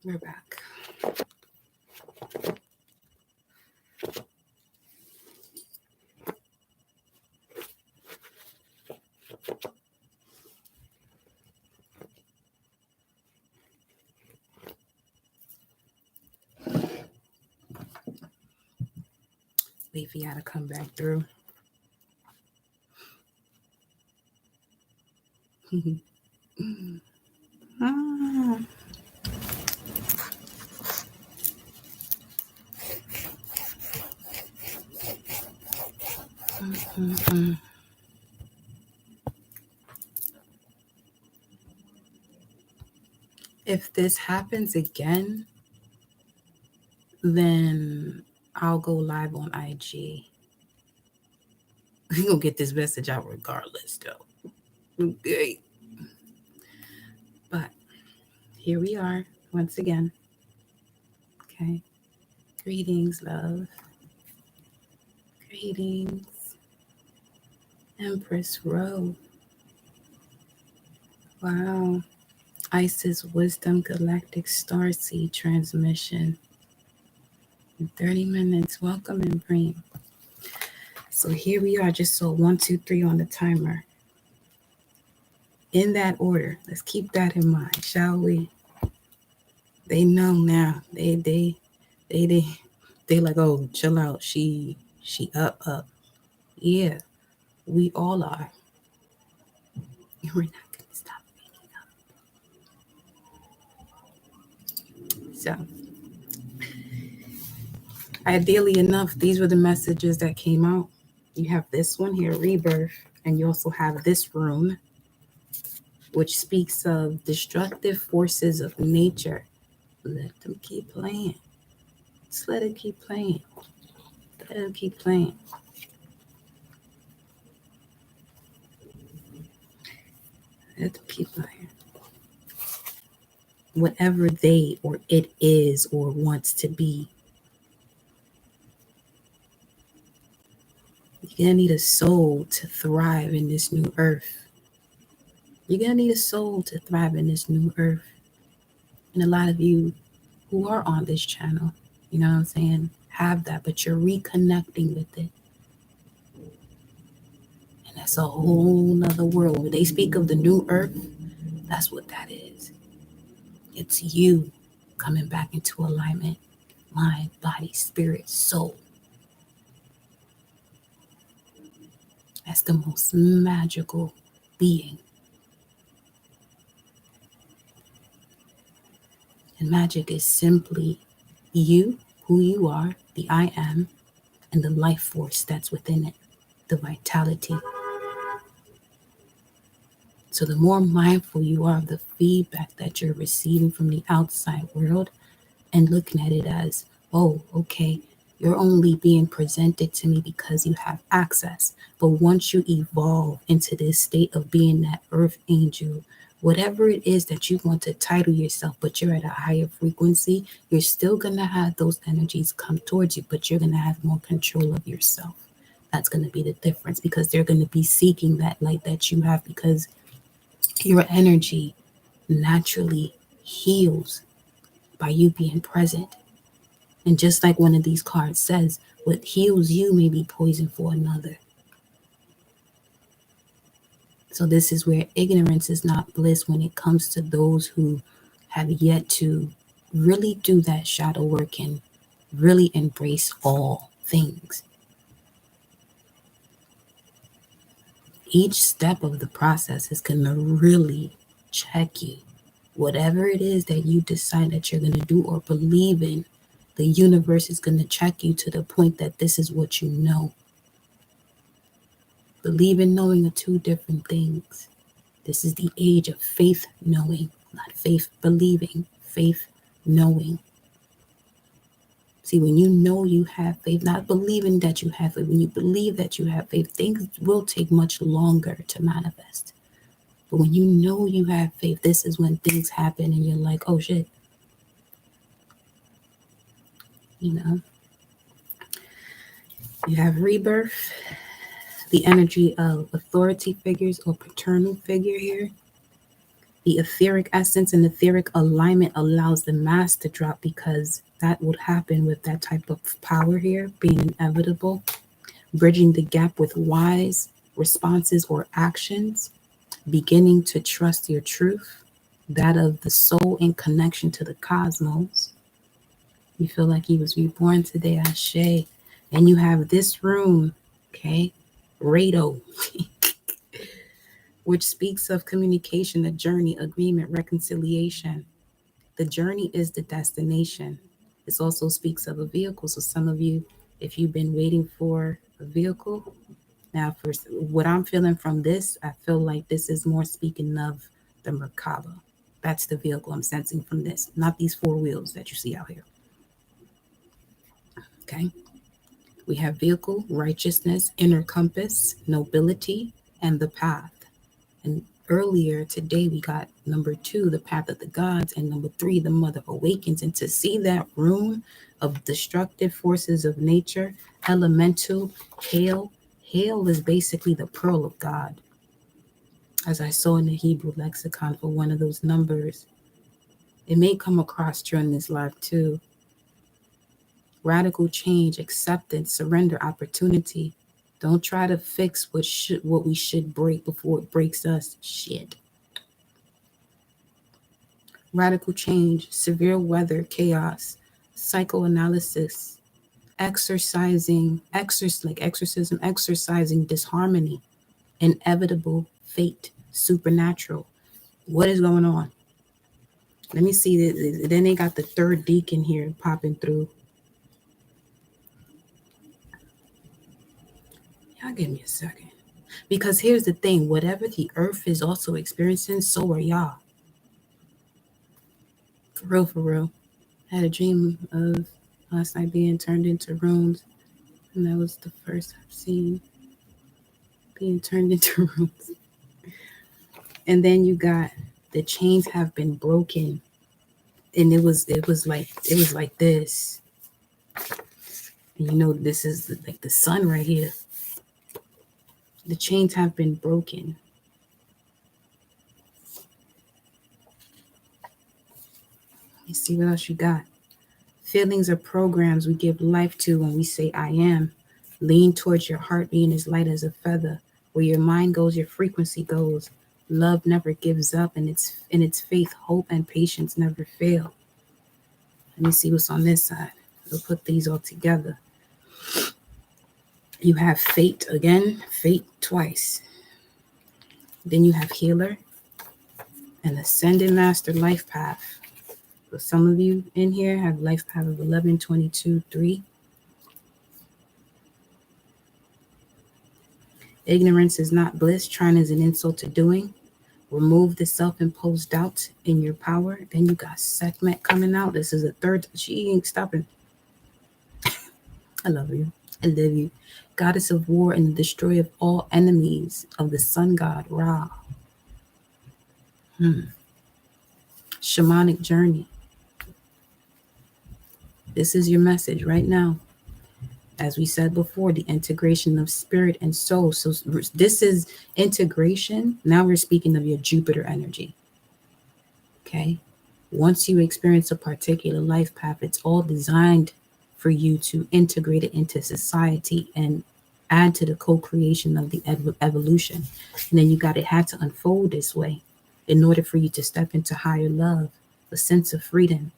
We're back. Wait for y'all to come back through. Ah. Mhm. If this happens again, then I'll go live on IG. We gonna get this message out regardless, though. Okay. But here we are once again. Okay. Greetings, love. Greetings, Empress Row. Wow. Isis Wisdom Galactic Starseed transmission in 30 minutes. Welcome and bring. So here we are, just so 1, 2, 3 on the timer. In that order. Let's keep that in mind, shall we? They know now. They like, oh, chill out. She up. Yeah, we all are. We're not gonna stop beating up. So ideally enough, these were the messages that came out. You have this one here, rebirth, and you also have this rune, which speaks of destructive forces of nature. Let them keep playing. Just let it keep playing. Let them keep playing. Let them keep playing. Whatever they or it is or wants to be. You're going to need a soul to thrive in this new earth. You're going to need a soul to thrive in this new earth. And a lot of you who are on this channel, you know what I'm saying, have that, but you're reconnecting with it. And that's a whole nother world. When they speak of the new earth, that's what that is. It's you coming back into alignment, mind, body, spirit, soul. That's the most magical being. And magic is simply you, who you are, the I am, and the life force that's within it, the vitality. So the more mindful you are of the feedback that you're receiving from the outside world and looking at it as, oh, okay, you're only being presented to me because you have access. But once you evolve into this state of being that earth angel, whatever it is that you want to title yourself, but you're at a higher frequency, you're still going to have those energies come towards you, but you're going to have more control of yourself. That's going to be the difference, because they're going to be seeking that light that you have, because your energy naturally heals by you being present. And just like one of these cards says, what heals you may be poison for another. So this is where ignorance is not bliss when it comes to those who have yet to really do that shadow work and really embrace all things. Each step of the process is going to really check you. Whatever it is that you decide that you're going to do or believe in, the universe is going to check you to the point that this is what you know. Believe and knowing are two different things. This is the age of faith knowing, not faith believing, faith knowing. See, when you know you have faith, not believing that you have faith, when you believe that you have faith, things will take much longer to manifest. But when you know you have faith, this is when things happen and you're like, oh shit. You know, you have rebirth, the energy of authority figures or paternal figure here. The etheric essence and etheric alignment allows the mass to drop, because that would happen with that type of power here being inevitable. Bridging the gap with wise responses or actions, beginning to trust your truth, that of the soul in connection to the cosmos. You feel like you was reborn today, Ashe. And you have this room, okay, Rado, which speaks of communication, the journey, agreement, reconciliation. The journey is the destination. This also speaks of a vehicle. So some of you, if you've been waiting for a vehicle, now for what I'm feeling from this, I feel like this is more speaking of the Merkaba. That's the vehicle I'm sensing from this, not these four wheels that you see out here. Okay. We have vehicle, righteousness, inner compass, nobility, and the path. And earlier today, we got number 2, the path of the gods, and number 3, the mother awakens. And to see that room of destructive forces of nature, elemental, hail. Hail is basically the pearl of God, as I saw in the Hebrew lexicon for one of those numbers. It may come across during this live too. Radical change, acceptance, surrender, opportunity. Don't try to fix what we should break before it breaks us. Shit. Radical change, severe weather, chaos, psychoanalysis, exorcising disharmony, inevitable fate, supernatural. What is going on? Let me see. Then they got the third deacon here popping through. Y'all give me a second. Because here's the thing. Whatever the earth is also experiencing, so are y'all. For real. I had a dream of last night being turned into rooms. And that was the first I've seen being turned into rooms. And then you got the chains have been broken. And it was like this. And you know, this is like the sun right here. The chains have been broken. Let me see what else you got. Feelings are programs we give life to when we say I am. Lean towards your heart being as light as a feather. Where your mind goes, your frequency goes. Love never gives up, and in its faith, hope, and patience never fail. Let me see what's on this side. We'll put these all together. You have fate again, fate twice. Then you have healer and ascended master life path. So some of you in here have life path of 11, 22, 3. Ignorance is not bliss. Trying is an insult to doing. Remove the self-imposed doubt in your power. Then you got Sekhmet coming out. This is a third. She ain't stopping. I love you. I love you. Goddess of war and the destroyer of all enemies of the sun god Ra. Shamanic journey. This is your message right now. As we said before, the integration of spirit and soul. So this is integration. Now we're speaking of your Jupiter energy. Okay. Once you experience a particular life path, it's all designed for you to integrate it into society and add to the co-creation of the evolution. And then it had to unfold this way in order for you to step into higher love, a sense of freedom.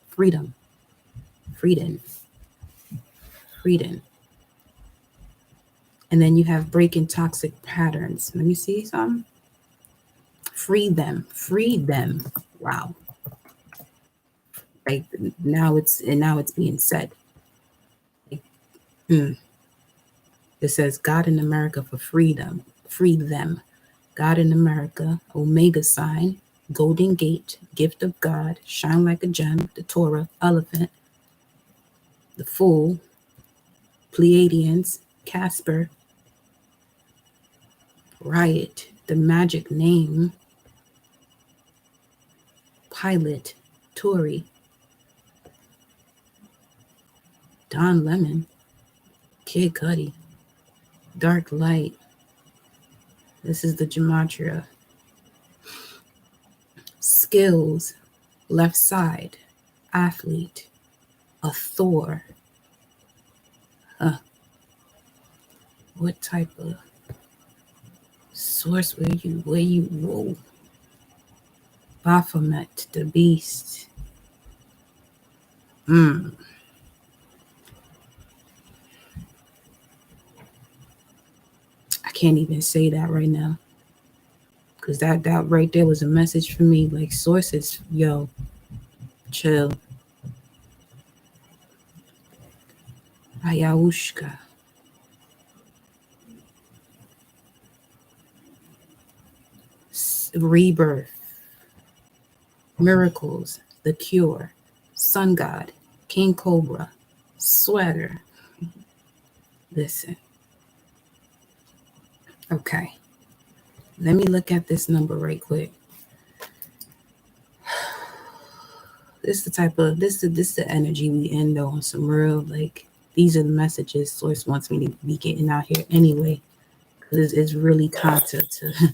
And then you have breaking toxic patterns. Let me see some. Free them. Wow. Like now it's being said. It says God in America for freedom. Free them. God in America, Omega sign, Golden Gate, gift of God, shine like a gem, the Torah, elephant, the Fool, Pleiadians, Casper, Riot, the magic name, Pilot, Tory, Don Lemon, Kid Cudi, Dark Light. This is the Gematria. skills, left side, athlete, a Thor. What type of source where you, whoa. Baphomet, the beast. I can't even say that right now. Because that right there was a message for me. Like, sources, yo, chill. Ayaushka. Rebirth. Miracles. The cure. Sun God. King Cobra. Sweater. Listen. Okay. Let me look at this number right quick. This is the energy we end on. Some real, like, these are the messages Source wants me to be getting out here anyway. Because it's really content to, you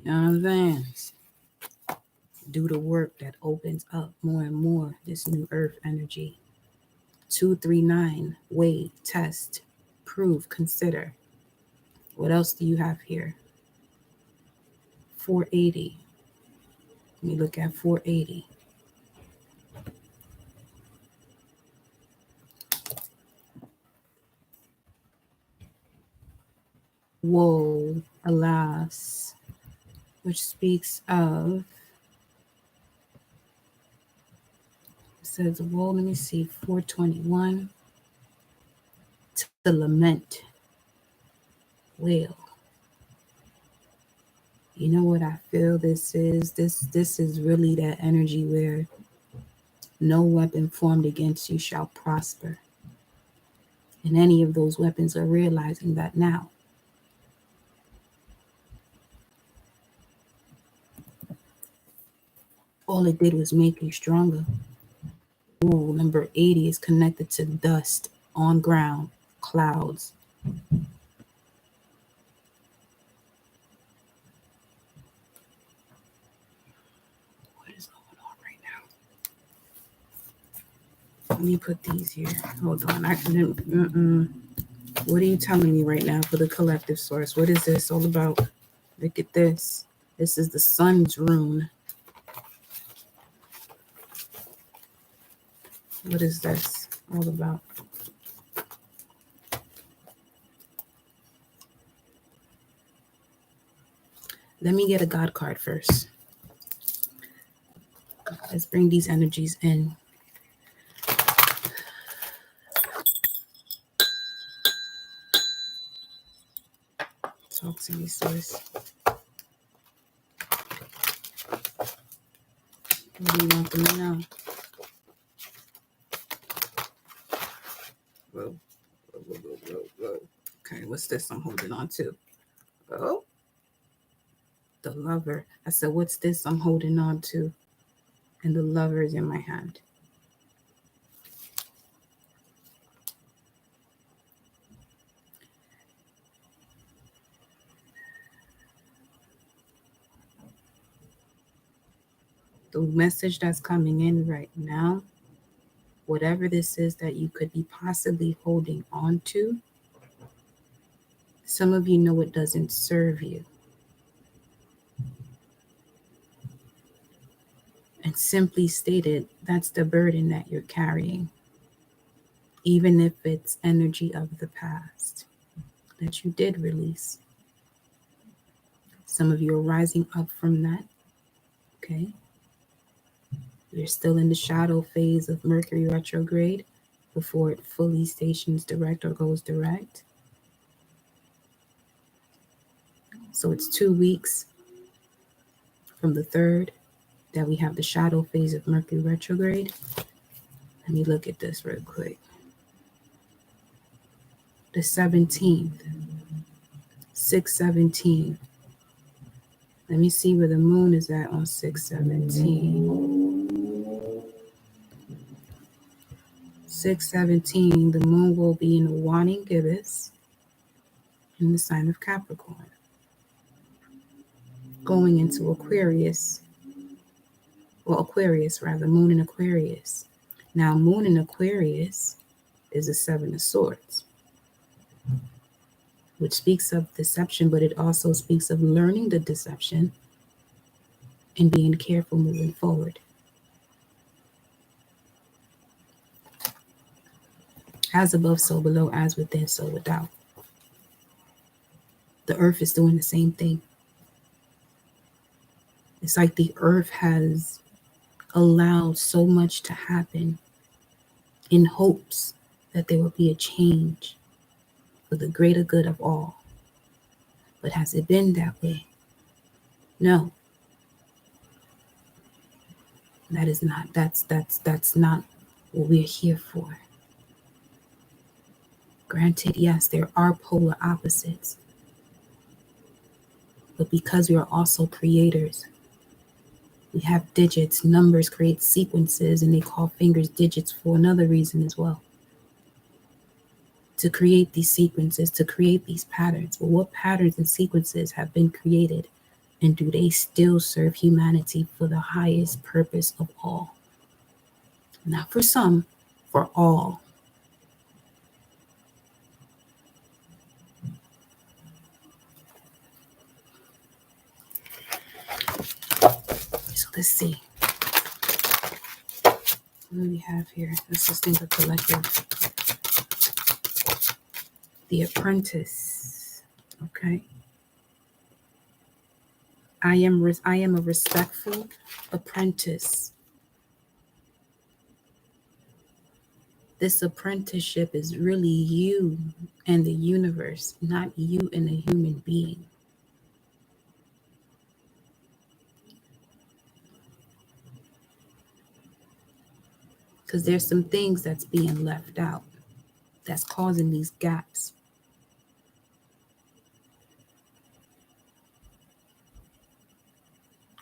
know what I'm saying? Do the work that opens up more and more this new earth energy. 239, weigh, test, prove, consider. What else do you have here? 480. Let me look at 480. Woe, alas, which speaks of, it says, woe, let me see, 421, to lament, wail. You know what I feel this is? This is really that energy where no weapon formed against you shall prosper. And any of those weapons are realizing that now. All it did was make you stronger. Ooh, number 80 is connected to dust, on ground, clouds. What is going on right now? Let me put these here. Hold on. What are you telling me right now for the collective Source? What is this all about? Look at this. This is the sun's rune. What is this all about? Let me get a God card first. Let's bring these energies in. Talk to me, Source. What do you want them to know? Whoa. Okay, what's this I'm holding on to? Oh, the lover. I said, what's this I'm holding on to? And the lover is in my hand. The message that's coming in right now, whatever this is that you could be possibly holding on to, some of you know it doesn't serve you. And simply stated, that's the burden that you're carrying. Even if it's energy of the past that you did release. Some of you are rising up from that. Okay. We're still in the shadow phase of Mercury retrograde before it fully stations direct or goes direct. So it's 2 weeks from the 3rd that we have the shadow phase of Mercury retrograde. Let me look at this real quick. The 17th, 6/17. Let me see where the moon is at on 6/17. 6/17, the moon will be in the waning gibbous in the sign of Capricorn, going into Aquarius Well, Aquarius rather, moon in Aquarius. Now, moon in Aquarius is a Seven of Swords, which speaks of deception, but it also speaks of learning the deception and being careful moving forward. As above, so below, as within, so without. The earth is doing the same thing. It's like the earth has allowed so much to happen in hopes that there will be a change for the greater good of all. But has it been that way? No. That's not what we're here for. Granted, yes, there are polar opposites. But because we are also creators, we have digits, numbers create sequences, and they call fingers digits for another reason as well. To create these sequences, to create these patterns. But what patterns and sequences have been created, and do they still serve humanity for the highest purpose of all? Not for some, for all. So let's see. What do we have here? Let's just think of collective. The Apprentice. Okay. I am a respectful apprentice. This apprenticeship is really you and the universe, not you and a human being. Because there's some things that's being left out that's causing these gaps.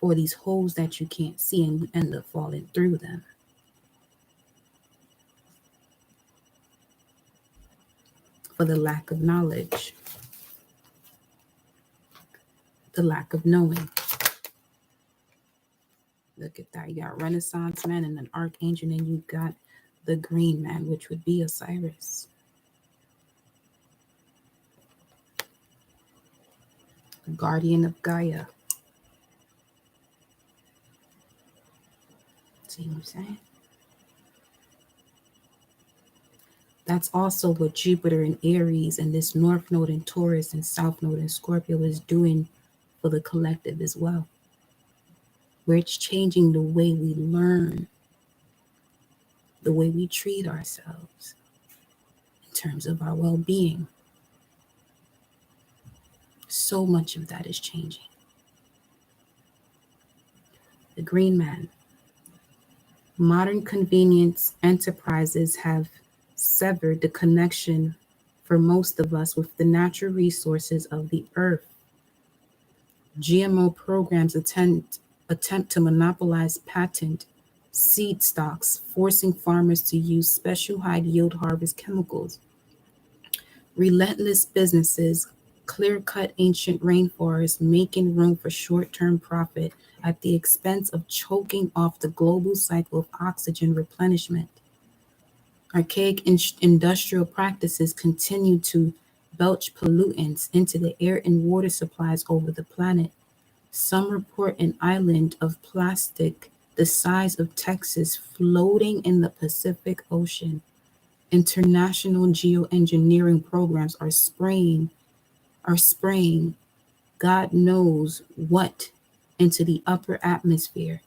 Or these holes that you can't see and you end up falling through them. For the lack of knowledge. The lack of knowing. Look at that. You got Renaissance man and an archangel, and you got the green man, which would be Osiris. The guardian of Gaia. See what I'm saying? That's also what Jupiter in Aries and this North Node in Taurus and South Node in Scorpio is doing for the collective as well. Where it's changing the way we learn, the way we treat ourselves in terms of our well-being. So much of that is changing. The green man. Modern convenience enterprises have severed the connection for most of us with the natural resources of the earth. GMO programs attempt to monopolize patent seed stocks, forcing farmers to use special high yield harvest chemicals. Relentless businesses clear-cut ancient rainforests, making room for short-term profit at the expense of choking off the global cycle of oxygen replenishment. Archaic industrial practices continue to belch pollutants into the air and water supplies over the planet. Some report an island of plastic the size of Texas floating in the Pacific Ocean. International geoengineering programs are spraying God knows what into the upper atmosphere,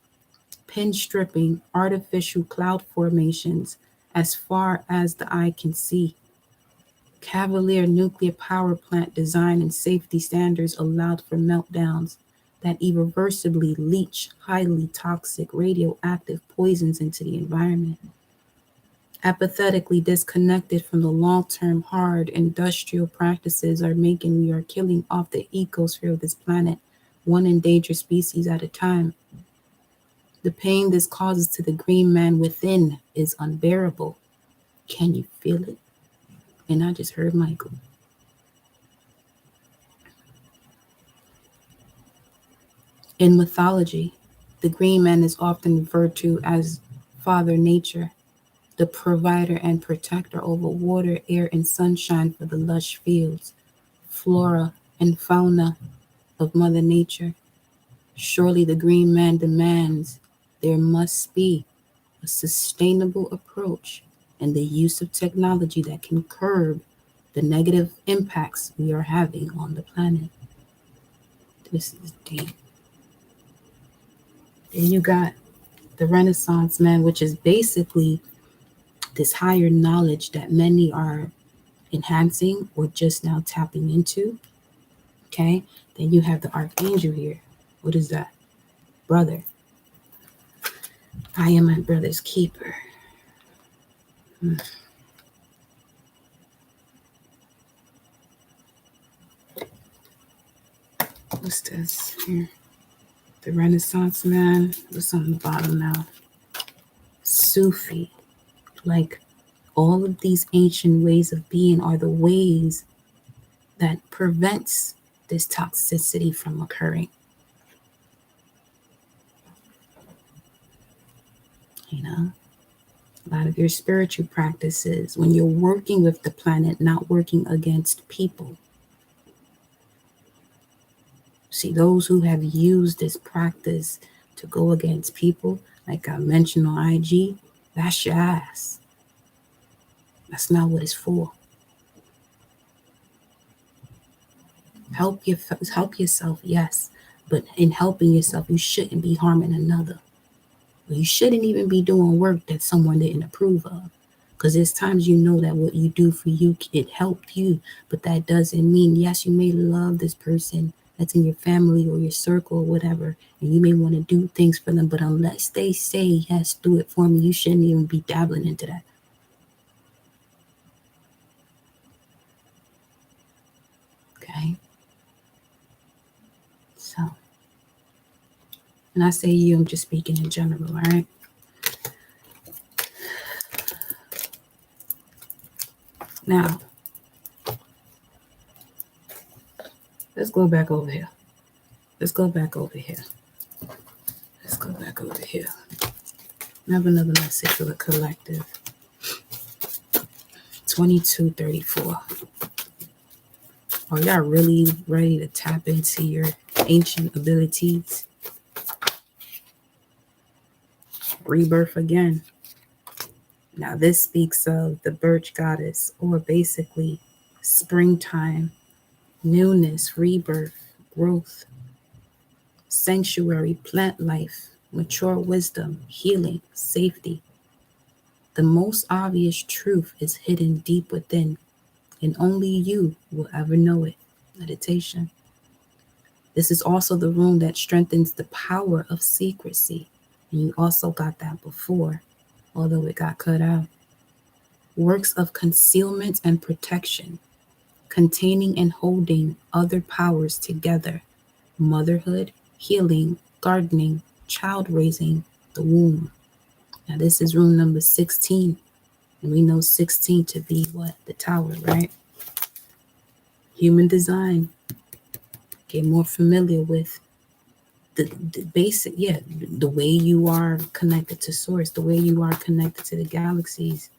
pin stripping artificial cloud formations as far as the eye can see. Cavalier nuclear power plant design and safety standards allowed for meltdowns that irreversibly leach highly toxic radioactive poisons into the environment. Apathetically disconnected from the long-term hard industrial practices we are killing off the ecosphere of this planet, one endangered species at a time. The pain this causes to the green man within is unbearable. Can you feel it? And I just heard Michael. In mythology, The green man is often referred to as Father Nature, the provider and protector over water, air, and sunshine for the lush fields, flora, and fauna of Mother Nature. Surely the green man demands there must be a sustainable approach and the use of technology that can curb the negative impacts we are having on the planet. This is deep. Then you got the Renaissance man, which is basically this higher knowledge that many are enhancing or just now tapping into. Okay. Then you have the Archangel here. What is that? Brother. I am my brother's keeper. What's this here? The Renaissance man. What's on the bottom now? Sufi. Like all of these ancient ways of being are the ways that prevents this toxicity from occurring. You know, a lot of your spiritual practices, when you're working with the planet, not working against people. See, those who have used this practice to go against people, like I mentioned on IG, that's your ass. That's not what it's for. Help yourself, yes. But in helping yourself, you shouldn't be harming another. You shouldn't even be doing work that someone didn't approve of. Because there's times you know that what you do for you, it helped you. But that doesn't mean, yes, you may love this person that's in your family or your circle or whatever, and you may want to do things for them. But unless they say, yes, do it for me, you shouldn't even be dabbling into that. Okay? So, and I say you, I'm just speaking in general, all right? Now, let's go back over here. Let's go back over here. I have another message for the collective. 2234. Are y'all really ready to tap into your ancient abilities? Rebirth again. Now this speaks of the birch goddess, or basically springtime, newness, rebirth, growth, sanctuary, plant life, mature wisdom, healing, safety. The most obvious truth is hidden deep within, and only you will ever know it. Meditation. This is also the rune that strengthens the power of secrecy. And you also got that before, although it got cut out. Works of concealment and protection, containing and holding other powers together. Motherhood, healing, gardening, child raising, the womb. Now this is rune number 16. And we know 16 to be what? The tower, right? Human design. Get more familiar with the basic, the way you are connected to source, the way you are connected to the galaxies.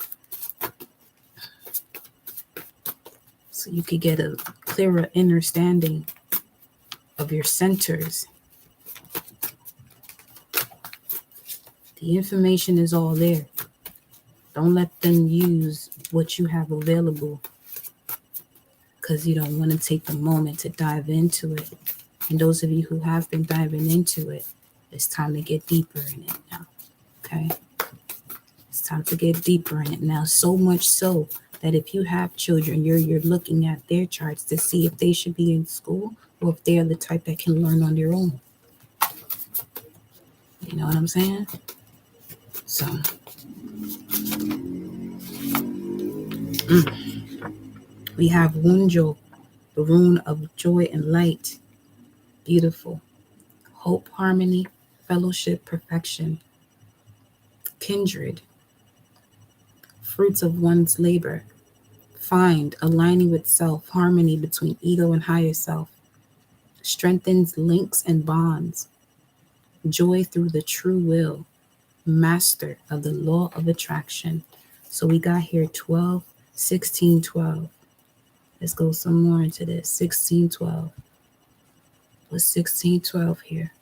So you could get a clearer understanding of your centers. The information is all there. Don't let them use what you have available because you don't want to take the moment to dive into it. And those of you who have been diving into it, it's time to get deeper in it now. Okay? It's time to get deeper in it now. So much so that if you have children, you're looking at their charts to see if they should be in school or if they are the type that can learn on their own. You know what I'm saying? So, we have Wunjo, the rune of joy and light. Beautiful. Hope, harmony, fellowship, perfection. Kindred. Fruits of one's labor. Find, aligning with self, harmony between ego and higher self. Strengthens links and bonds. joy through the true will, master of the law of attraction. So we got here 12, 16, 12. Let's go some more into this. 16, 12. What's 16, 12 here?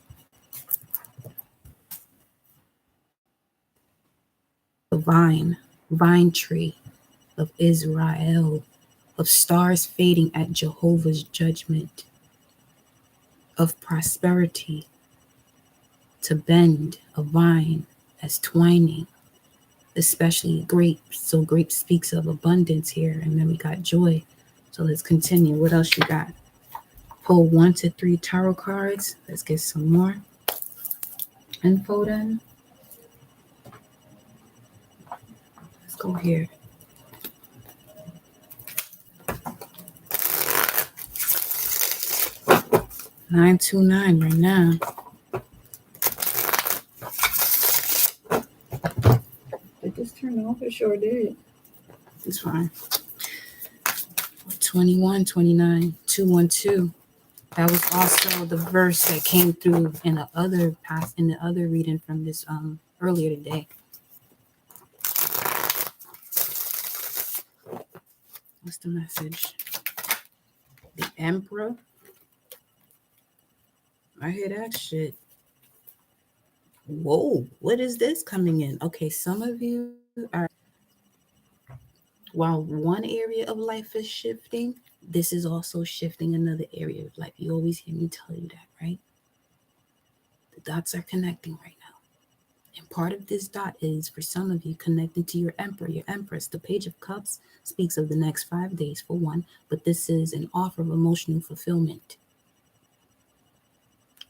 The vine tree of Israel, of stars fading at Jehovah's judgment, of prosperity, to bend a vine as twining, especially grapes. So grape speaks of abundance here. And then we got joy. So let's continue. What else you got? Pull 1 to 3 tarot cards. Let's get some more info then. Let's go here. 929 right now. Did this turn off? It sure did. It's fine. 21, 29, 212. That was also the verse that came through in the other reading from this earlier today. What's the message? The Emperor. I hear that shit. Whoa, what is this coming in? Okay, some of you are, while one area of life is shifting, this is also shifting another area of life. You always hear me tell you that, right? The dots are connecting right now. And part of this dot is, for some of you, connecting to your Emperor, your Empress. The Page of Cups speaks of the next 5 days for one, but this is an offer of emotional fulfillment.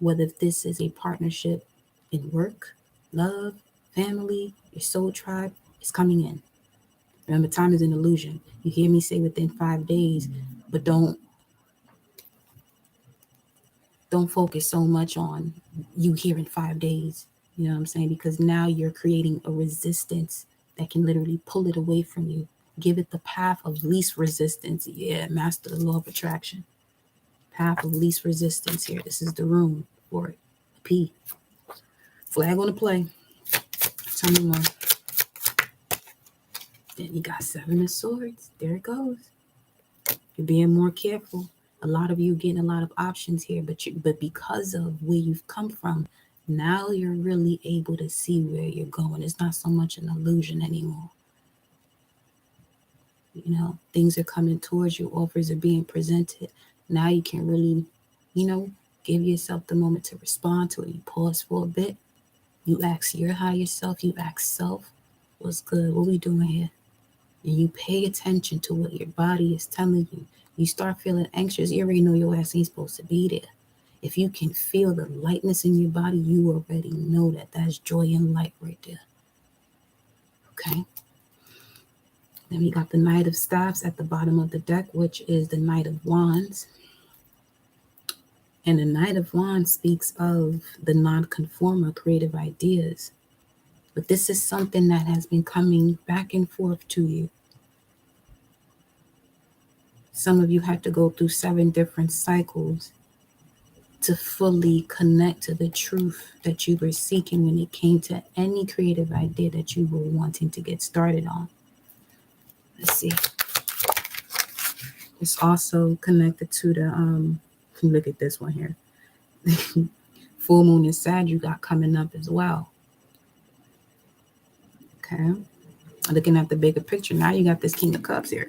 Whether this is a partnership in work, love, family, your soul tribe, is coming in. Remember, time is an illusion. You hear me say within 5 days, but don't focus so much on you hearing 5 days. You know what I'm saying? Because now you're creating a resistance that can literally pull it away from you. Give it the path of least resistance. Yeah, master the law of attraction. Path of least resistance here. This is the room for it. P. Flag on the play. Tell me more. Then you got 7 of Swords. There it goes. You're being more careful. A lot of you getting a lot of options here, but because of where you've come from, now you're really able to see where you're going. It's not so much an illusion anymore. You know, things are coming towards you. Offers are being presented. Now you can really, give yourself the moment to respond to it. You pause for a bit. You ask your higher self. You ask self, what's good? What we doing here? And you pay attention to what your body is telling you. You start feeling anxious. You already know your ass ain't supposed to be there. If you can feel the lightness in your body, you already know that that's joy and light right there. Okay? Then we got the Knight of Staffs at the bottom of the deck, which is the Knight of Wands. And the Knight of Wands speaks of the non-conformer creative ideas. But this is something that has been coming back and forth to you. Some of you had to go through 7 different cycles to fully connect to the truth that you were seeking when it came to any creative idea that you were wanting to get started on. Let's see. It's also connected to the, look at this one here. Full moon and Sag you got coming up as well. Okay. Looking at the bigger picture, now you got this King of Cups here.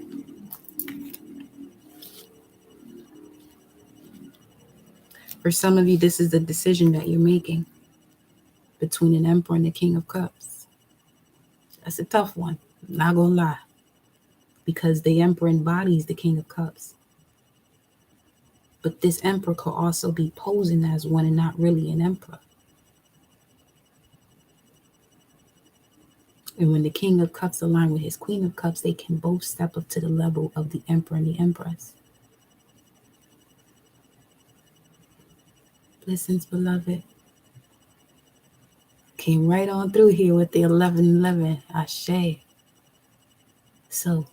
For some of you, this is the decision that you're making between an Emperor and the King of Cups. That's a tough one, not gonna lie, because the Emperor embodies the King of Cups. But this Emperor could also be posing as one and not really an Emperor. And when the King of Cups align with his Queen of Cups, they can both step up to the level of the Emperor and the Empress. Blessings, beloved. Came right on through here with the 1111. Ashe. So,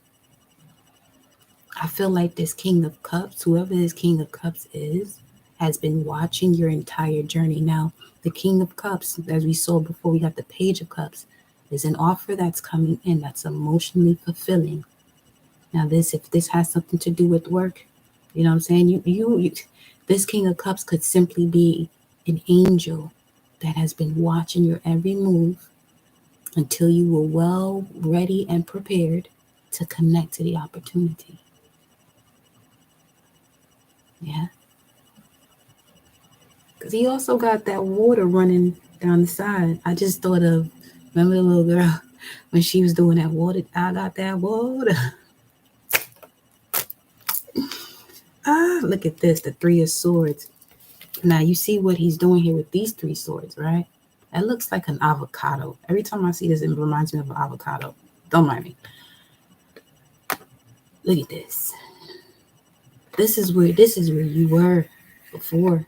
I feel like this King of Cups, whoever this King of Cups is, has been watching your entire journey. Now, the King of Cups, as we saw before, we got the Page of Cups, is an offer that's coming in that's emotionally fulfilling. Now, if this has something to do with work, you know what I'm saying? This King of Cups could simply be an angel that has been watching your every move until you were well ready and prepared to connect to the opportunity. Yeah. Because he also got that water running down the side. I just thought of, remember the little girl when she was doing that water? I got that water. Look at this, the Three of Swords. Now, you see what he's doing here with these three swords, right? That looks like an avocado. Every time I see this, it reminds me of an avocado. Don't mind me. Look at this. This is where you were before.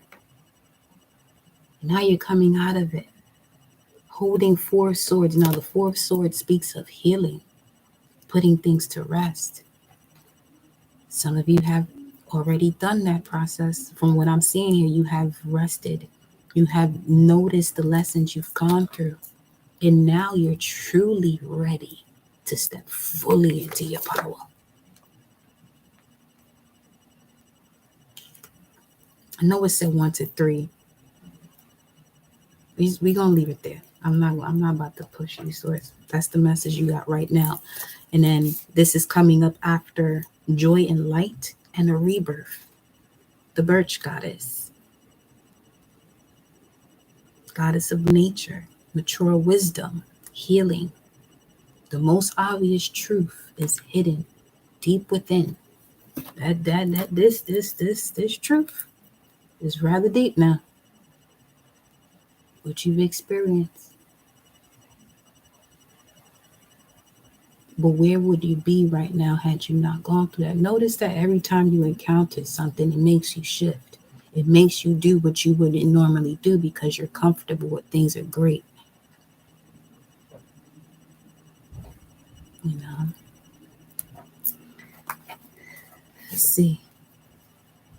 Now you're coming out of it, holding four swords. Now, the fourth sword speaks of healing, putting things to rest. Some of you have already done that process. From what I'm seeing here, you have rested. You have noticed the lessons you've gone through. And now you're truly ready to step fully into your power. I know it said 1 to 3. We're gonna leave it there. I'm not about to push you, so that's the message you got right now. And then this is coming up after joy and light and a rebirth. The birch goddess. Goddess of nature, mature wisdom, healing. The most obvious truth is hidden deep within. This truth is rather deep now. What you've experienced. But where would you be right now had you not gone through that? Notice that every time you encounter something, it makes you shift. It makes you do what you wouldn't normally do because you're comfortable with things are great. You know? Let's see.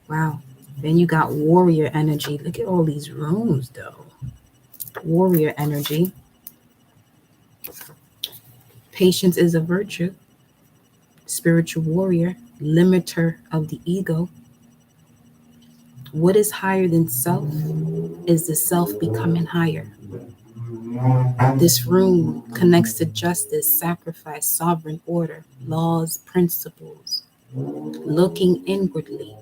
Wow. Then you got warrior energy. Look at all these runes, though. Warrior energy. Patience is a virtue. Spiritual warrior. Limiter of the ego. What is higher than self is the self becoming higher. This rune connects to justice, sacrifice, sovereign order, laws, principles, looking inwardly,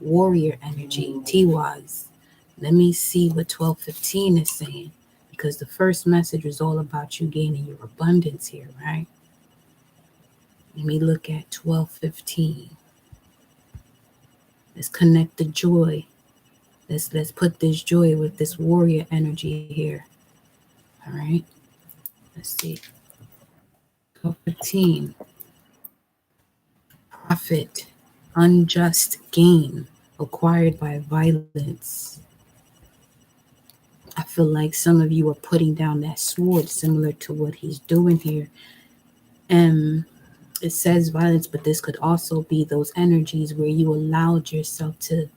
warrior energy, Tiwaz. Let me see what 1215 is saying, because the first message was all about you gaining your abundance here, right? Let me look at 1215. Let's connect the joy. Let's put this joy with this warrior energy here. All right. Let's see. 1215. Profit, unjust gain acquired by violence. I feel like some of you are putting down that sword similar to what he's doing here. And it says violence, but this could also be those energies where you allowed yourself to,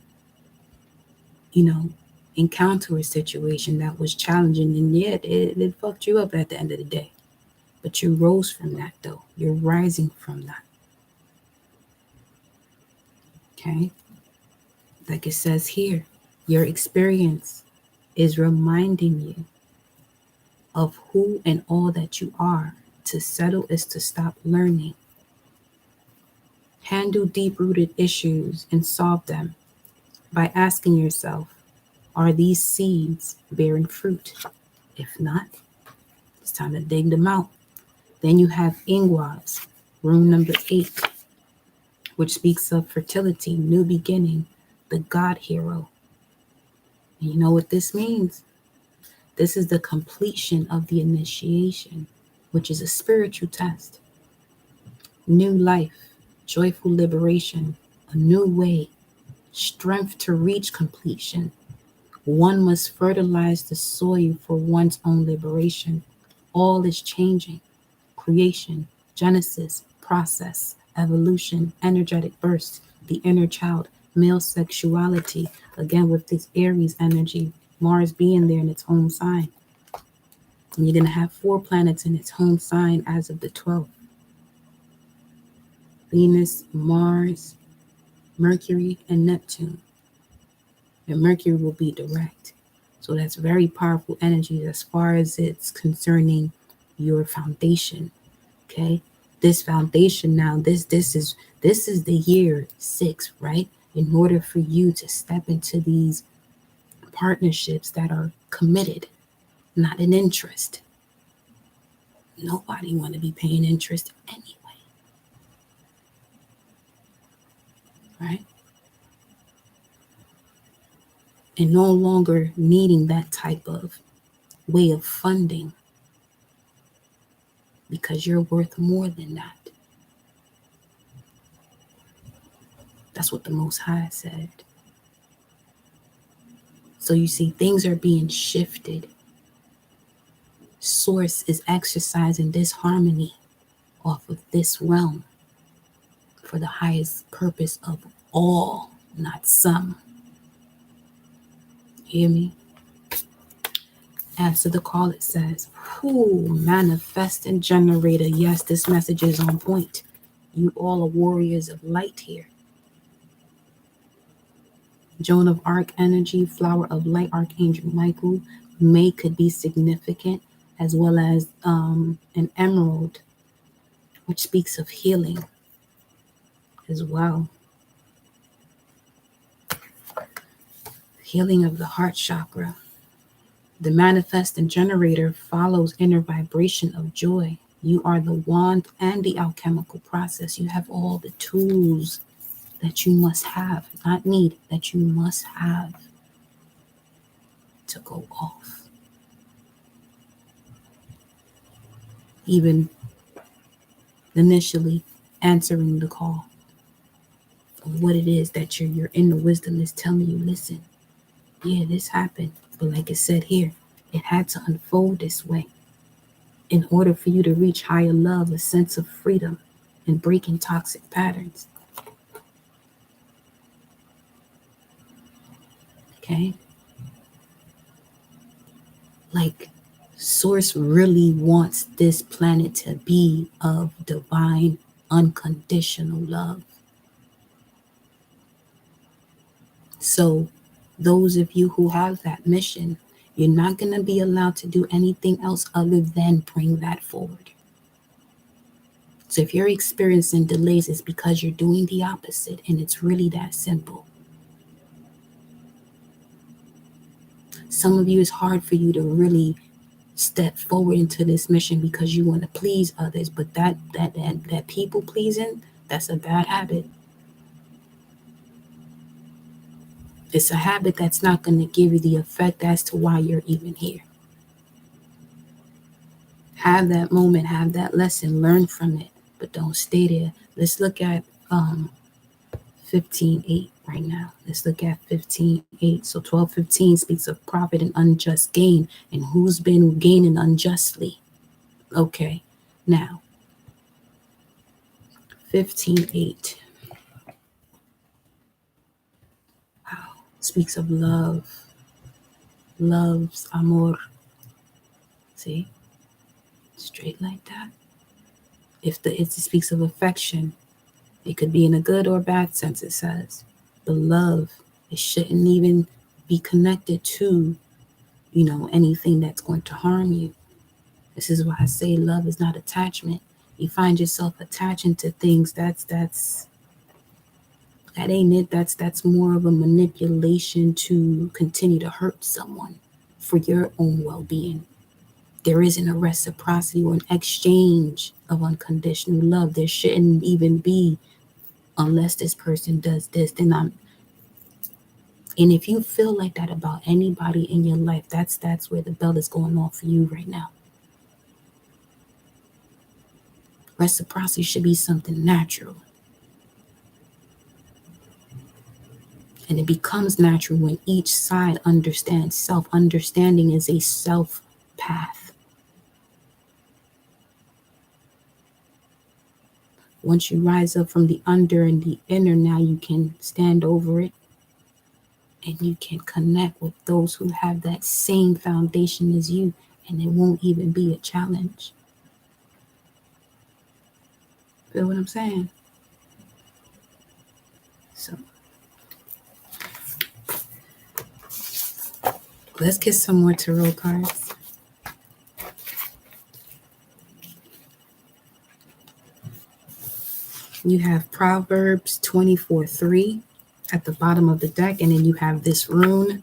encounter a situation that was challenging, and yet it fucked you up at the end of the day. But you rose from that, though. You're rising from that. Okay? Like it says here, your experience is reminding you of who and all that you are. To settle is to stop learning. Handle deep-rooted issues and solve them by asking yourself, are these seeds bearing fruit? If not, it's time to dig them out. Then you have Ingwaz, rune number 8, which speaks of fertility, new beginning, the God hero. And you know what this means? This is the completion of the initiation, which is a spiritual test. New life, joyful liberation, a new way, strength to reach completion. One must fertilize the soil for one's own liberation. All is changing. Creation, Genesis, process, evolution, energetic burst, the inner child, Male sexuality, again with this Aries energy, Mars being there in its home sign. And you're going to have 4 planets in its home sign as of the 12th. Venus, Mars, Mercury, and Neptune. And Mercury will be direct. So that's very powerful energy as far as it's concerning your foundation. Okay? This foundation now, this is the year 6, right? In order for you to step into these partnerships that are committed, not an interest. Nobody want to be paying interest anyway. Right? And no longer needing that type of way of funding because you're worth more than that. That's what the Most High said. So you see, things are being shifted. Source is exercising this harmony off of this realm for the highest purpose of all, not some. Hear me? Answer the call, it says. Who manifesting generator? Yes, this message is on point. You all are warriors of light here. Joan of Arc energy, flower of light, Archangel Michael. May could be significant, as well as an emerald, which speaks of healing as well. Healing of the heart chakra. The manifesting generator follows inner vibration of joy. You are the wand and the alchemical process. You have all the tools that you must have, not need, that you must have to go off. Even initially answering the call of what it is that your inner wisdom is telling you. Listen, yeah, this happened, but like it said here, it had to unfold this way in order for you to reach higher love, a sense of freedom, and breaking toxic patterns. Okay? Like, Source really wants this planet to be of divine, unconditional love. So, those of you who have that mission, you're not going to be allowed to do anything else other than bring that forward. So if you're experiencing delays, it's because you're doing the opposite, and it's really that simple. Some of you, it's hard for you to really step forward into this mission because you want to please others, but that people pleasing, that's a bad habit. It's a habit that's not going to give you the effect as to why you're even here. Have that moment, have that lesson, learn from it, but don't stay there. Let's look at 15:8 right now. Let's look at 15:8. So 12:15 speaks of profit and unjust gain, and who's been gaining unjustly. Okay, now 15:8. Wow, speaks of love. Love's amor. See, straight like that. If it speaks of affection, it could be in a good or bad sense, it says. The love, it shouldn't even be connected to, anything that's going to harm you. This is why I say love is not attachment. You find yourself attaching to things, that ain't it. That's more of a manipulation to continue to hurt someone for your own well-being. There isn't a reciprocity or an exchange of unconditional love. There shouldn't even be, unless this person does this, then I'm. And if you feel like that about anybody in your life, that's where the bell is going off for you right now. Reciprocity should be something natural. And it becomes natural when each side understands self. Understanding is a self path. Once you rise up from the under and the inner, now you can stand over it and you can connect with those who have that same foundation as you, and it won't even be a challenge. Feel what I'm saying? So let's get some more tarot cards. You have Proverbs 24:3 at the bottom of the deck, and then you have this rune,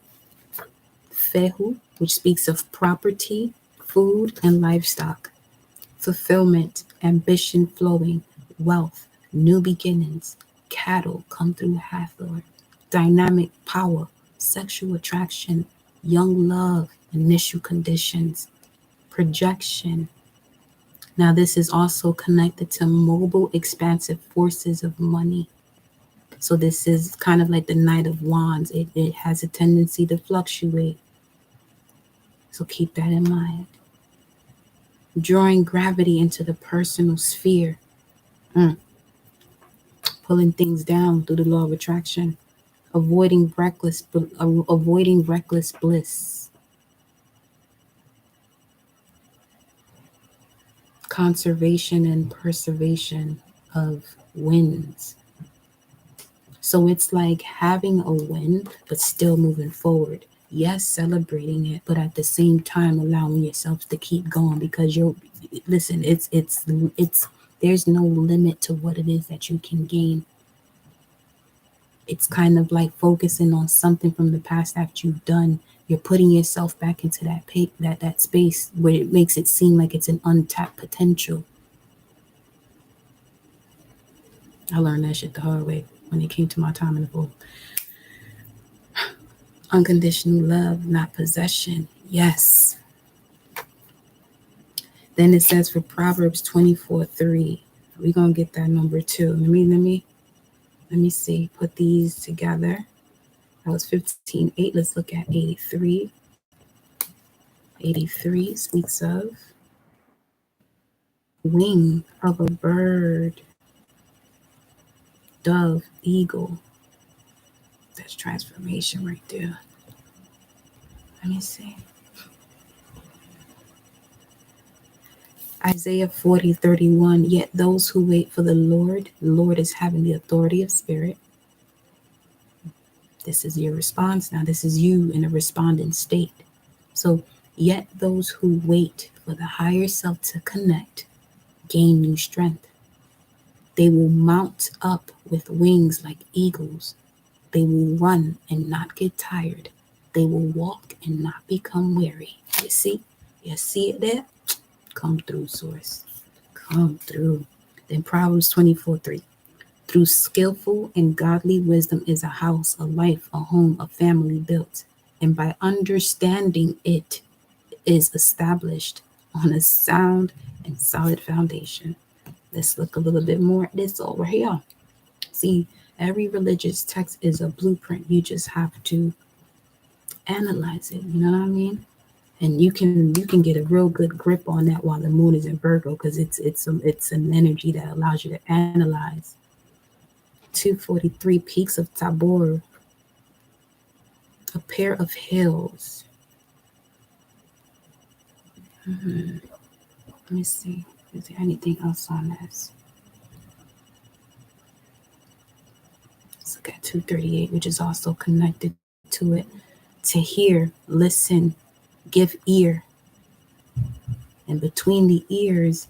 Fehu, which speaks of property, food, and livestock, fulfillment, ambition flowing, wealth, new beginnings, cattle come through Hathor, dynamic power, sexual attraction, young love, initial conditions, projection. Now, this is also connected to mobile, expansive forces of money. So this is kind of like the Knight of Wands. It has a tendency to fluctuate. So keep that in mind. Drawing gravity into the personal sphere. Pulling things down through the law of attraction. Avoiding reckless bliss. Conservation and preservation of winds. So it's like having a win, but still moving forward. Yes, celebrating it, but at the same time allowing yourself to keep going, because it's there's no limit to what it is that you can gain. It's kind of like focusing on something from the past that you've done. You're putting yourself back into that space where it makes it seem like it's an untapped potential. I learned that shit the hard way when it came to my time in the pool. Unconditional love, not possession. Yes. Then it says for Proverbs 24:3. We're gonna get that number too. Let me see. Put these together. That was 15:8. Let's look at 83. 83 speaks of wing of a bird, dove, eagle. That's transformation right there. Let me see. Isaiah 40:31. Yet those who wait for the Lord is having the authority of spirit. This is your response. Now, this is you in a respondent state. So, yet those who wait for the higher self to connect gain new strength. They will mount up with wings like eagles. They will run and not get tired. They will walk and not become weary. You see? You see it there? Come through, source. Come through. Then Proverbs 24:3. Through skillful and godly wisdom is a house, a life, a home, a family built. And by understanding it is established on a sound and solid foundation. Let's look a little bit more at this over here. See, every religious text is a blueprint. You just have to analyze it. You know what I mean? And you can get a real good grip on that while the moon is in Virgo, because it's an energy that allows you to analyze. 243 peaks of Tabor, a pair of hills. Let me see. Is there anything else on this? Let's look at 238, which is also connected to it. To hear, listen, give ear. And between the ears,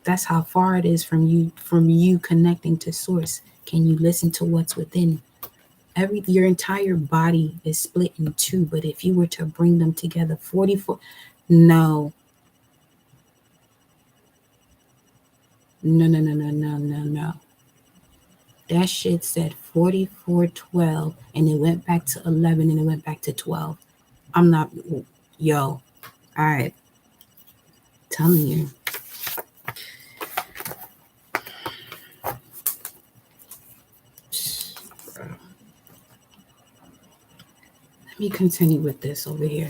that's how far it is from you connecting to source. Can you listen to what's within? Your entire body is split in two, but if you were to bring them together, 44, no. That shit said 44:12, and it went back to 11, and it went back to 12. I'm not, all right. Telling you. Let me continue with this over here.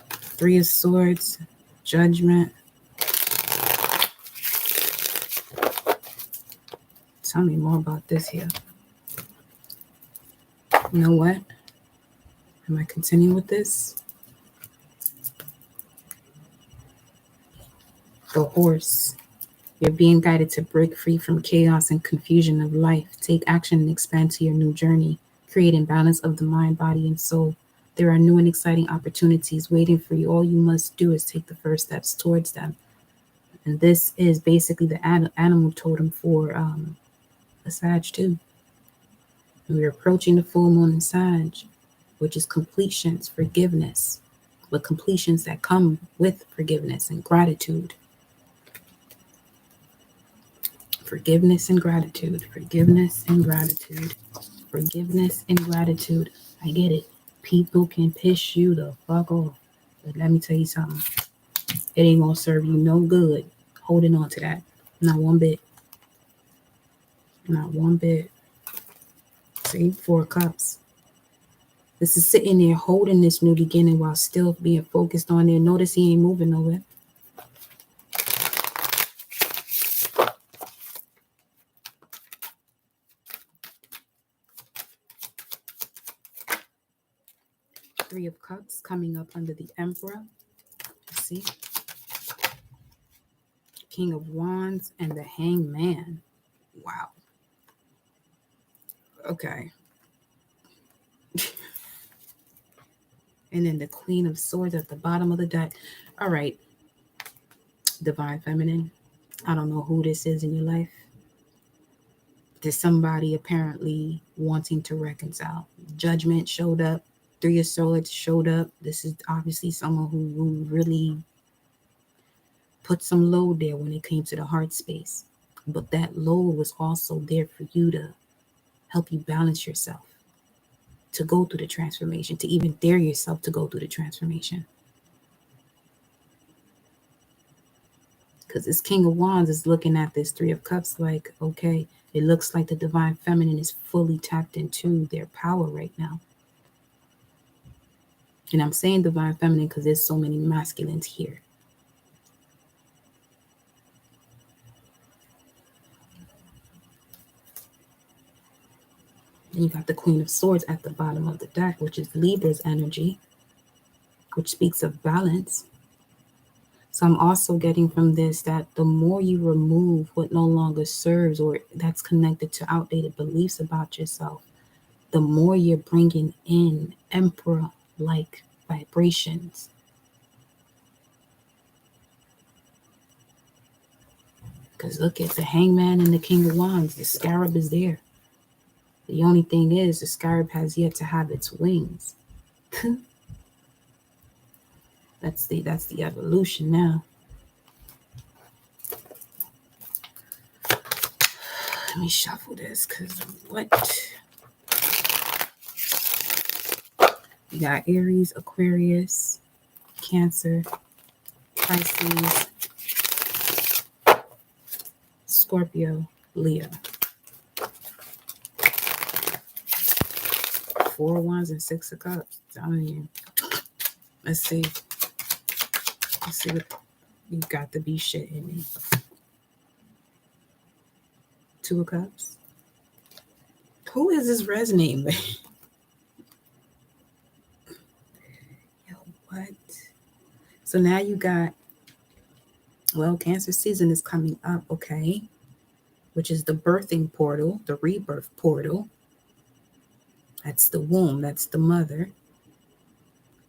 3 of Swords, Judgment. Tell me more about this here. You know what? Am I continuing with this? The horse. You're being guided to break free from chaos and confusion of life. Take action and expand to your new journey. Creating balance of the mind, body, and soul. There are new and exciting opportunities waiting for you. All you must do is take the first steps towards them. And this is basically the animal totem for a Sag too. And we're approaching the full moon in Sag, which is completions, forgiveness, but completions that come with forgiveness and gratitude. Forgiveness and gratitude, forgiveness and gratitude, forgiveness and gratitude. I get it. People can piss you the fuck off. But let me tell you something. It ain't gonna serve you no good holding on to that. Not one bit. Not one bit. See, 4 cups. This is sitting there holding this new beginning while still being focused on it. Notice he ain't moving nowhere. Three of Cups coming up under the Emperor. See? King of Wands and the Hangman. Wow. Okay. And then the Queen of Swords at the bottom of the deck. All right. Divine Feminine. I don't know who this is in your life. There's somebody apparently wanting to reconcile. Judgment showed up. 3 of Swords showed up. This is obviously someone who really put some load there when it came to the heart space. But that load was also there for you to help you balance yourself, to go through the transformation, to even dare yourself to go through the transformation. Because this King of Wands is looking at this 3 of Cups like, okay, it looks like the Divine Feminine is fully tapped into their power right now. And I'm saying Divine Feminine because there's so many masculines here. And you got the Queen of Swords at the bottom of the deck, which is Libra's energy, which speaks of balance. So I'm also getting from this that the more you remove what no longer serves or that's connected to outdated beliefs about yourself, the more you're bringing in Emperor-like vibrations. Because look at the Hangman and the King of Wands. The scarab is there. The only thing is the scarab has yet to have its wings. That's the evolution now. Let me shuffle this, because what? You got Aries, Aquarius, Cancer, Pisces, Scorpio, Leo. 4 of Wands and 6 of Cups. I'm telling you. Let's see. Let's see what you got to be shitting me. 2 of Cups. Who is this resonating with? Yo, what? So now you got, well, Cancer season is coming up, okay? Which is the birthing portal, the rebirth portal. That's the womb. That's the mother.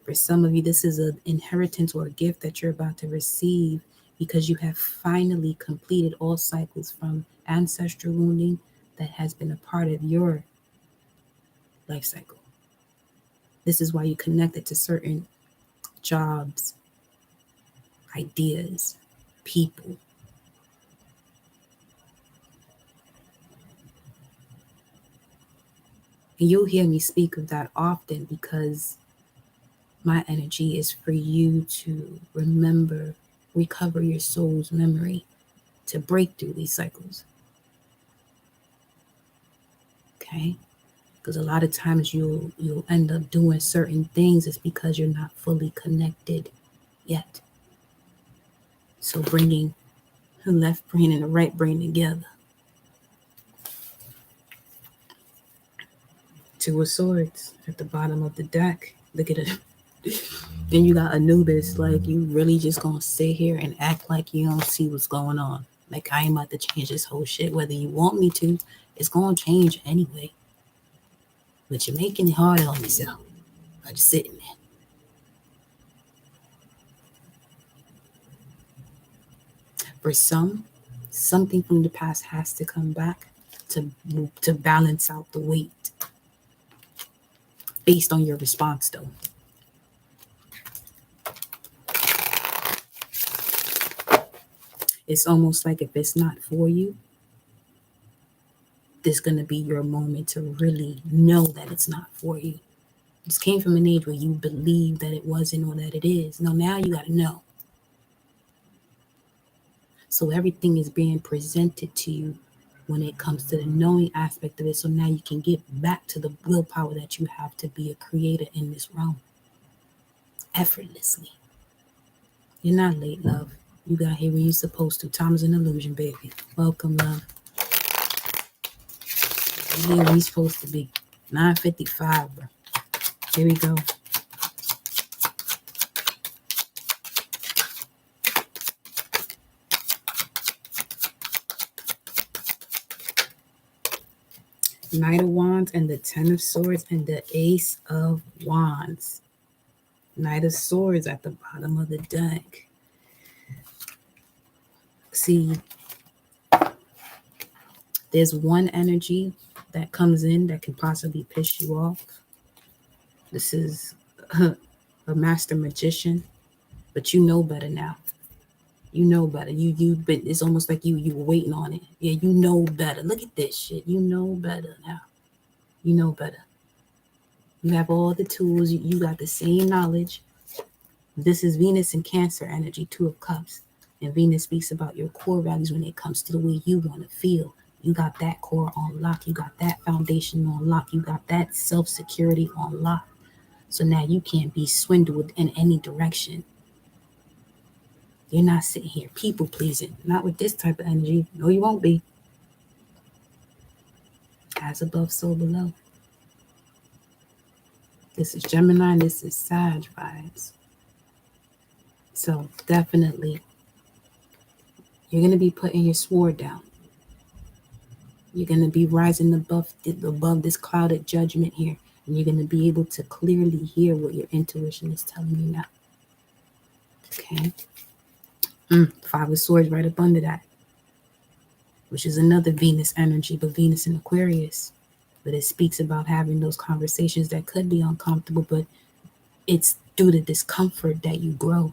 For some of you, this is an inheritance or a gift that you're about to receive because you have finally completed all cycles from ancestral wounding that has been a part of your life cycle. This is why you connected to certain jobs, ideas, people. And you'll hear me speak of that often because my energy is for you to remember, recover your soul's memory, to break through these cycles. Okay? Because a lot of times you'll end up doing certain things is because you're not fully connected yet. So bringing the left brain and the right brain together. Two of Swords at the bottom of the deck. Look at it. Then you got Anubis. Like, you really just gonna sit here and act like you don't see what's going on. Like, I ain't about to change this whole shit. Whether you want me to, it's gonna change anyway. But you're making it harder on yourself by just sitting there. For some, something from the past has to come back to balance out the weight based on your response, though. It's almost like if it's not for you, this is going to be your moment to really know that it's not for you. This came from an age where you believed that it wasn't or that it is. No, now you got to know. So everything is being presented to you when it comes to the knowing aspect of it. So now you can get back to the willpower that you have to be a creator in this realm effortlessly. You're not late, love. You got here when you're supposed to. Time is an illusion, baby. Welcome, love. You're here when you're supposed to be. 9:55, bro. Here we go. Knight of Wands and the Ten of Swords and the Ace of Wands. Knight of Swords at the bottom of the deck. See, there's one energy that comes in that can possibly piss you off. This is a master magician, but you know better now. You know better. You've been. It's almost like you were waiting on it. Yeah, you know better. Look at this shit. You know better now. You know better. You have all the tools. You got the same knowledge. This is Venus and Cancer energy, Two of Cups. And Venus speaks about your core values when it comes to the way you want to feel. You got that core on lock. You got that foundation on lock. You got that self-security on lock. So now you can't be swindled in any direction. You're not sitting here people pleasing. Not with this type of energy. No, you won't be. As above, so below. This is Gemini and this is Sag vibes. So definitely, you're going to be putting your sword down. You're going to be rising above this clouded judgment here. And you're going to be able to clearly hear what your intuition is telling you now. Okay. Five of Swords right up under that, which is another Venus energy, but Venus in Aquarius. But it speaks about having those conversations that could be uncomfortable, but it's through the discomfort that you grow.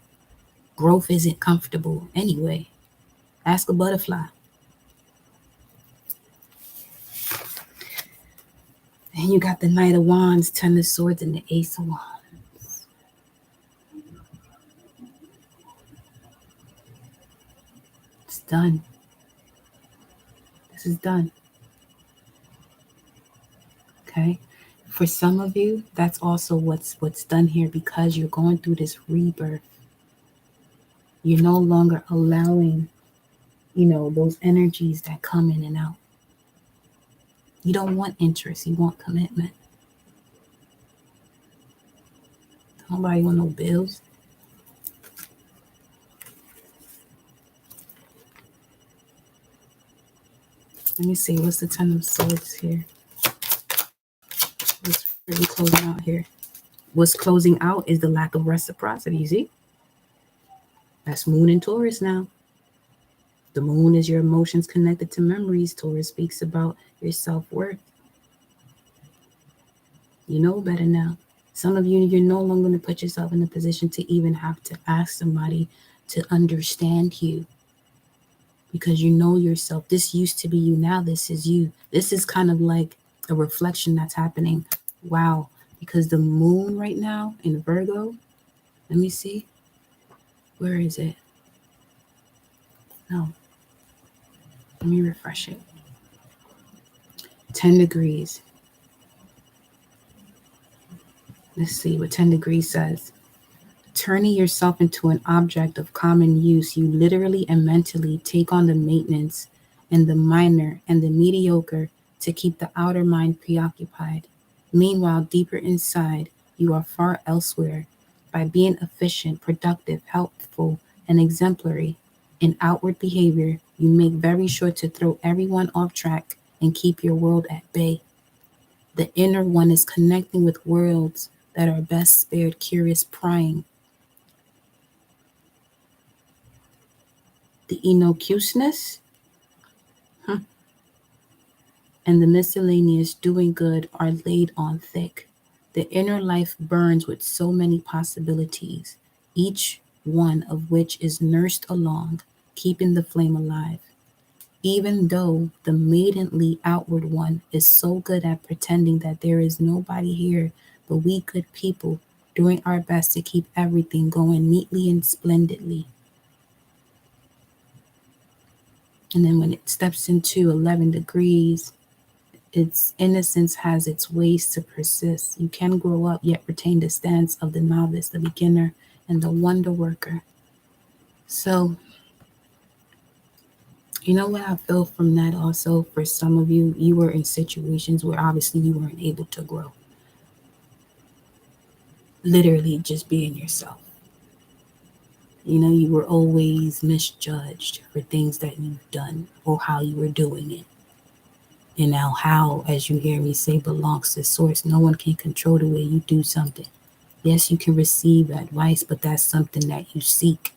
Growth isn't comfortable anyway. Ask a butterfly. And you got the Knight of Wands, Ten of Swords, and the Ace of Wands. It's done. This is done. Okay. For some of you, that's also what's done here, because you're going through this rebirth. You're no longer allowing, those energies that come in and out. You don't want interest. You want commitment. Nobody want no bills. Let me see. What's the Ten of Swords here? What's really closing out here? What's closing out is the lack of reciprocity. See? That's Moon in Taurus now. The Moon is your emotions connected to memories. Taurus speaks about your self-worth. You know better now. Some of you, you're no longer going to put yourself in a position to even have to ask somebody to understand you, because you know yourself. This used to be you. Now this is you. This is kind of like a reflection that's happening. Wow. Because the Moon right now in Virgo, let me see. Where is it? No. Let me refresh it. 10 degrees. Let's see what 10 degrees says. Turning yourself into an object of common use, you literally and mentally take on the maintenance and the minor and the mediocre to keep the outer mind preoccupied. Meanwhile, deeper inside, you are far elsewhere. By being efficient, productive, helpful, and exemplary in outward behavior, you make very sure to throw everyone off track and keep your world at bay. The inner one is connecting with worlds that are best spared curious prying. The innocuousness and the miscellaneous doing good are laid on thick. The inner life burns with so many possibilities, each one of which is nursed along, keeping the flame alive. Even though the maidenly outward one is so good at pretending that there is nobody here but we good people doing our best to keep everything going neatly and splendidly. And then when it steps into 11 degrees, its innocence has its ways to persist. You can grow up yet retain the stance of the novice, the beginner, and the wonder worker. So, you know what I feel from that also? For some of you, you were in situations where obviously you weren't able to grow. Literally just being yourself. You know, you were always misjudged for things that you've done or how you were doing it. And now, how, as you hear me say, belongs to source. No one can control the way you do something. Yes, you can receive advice, but that's something that you seek.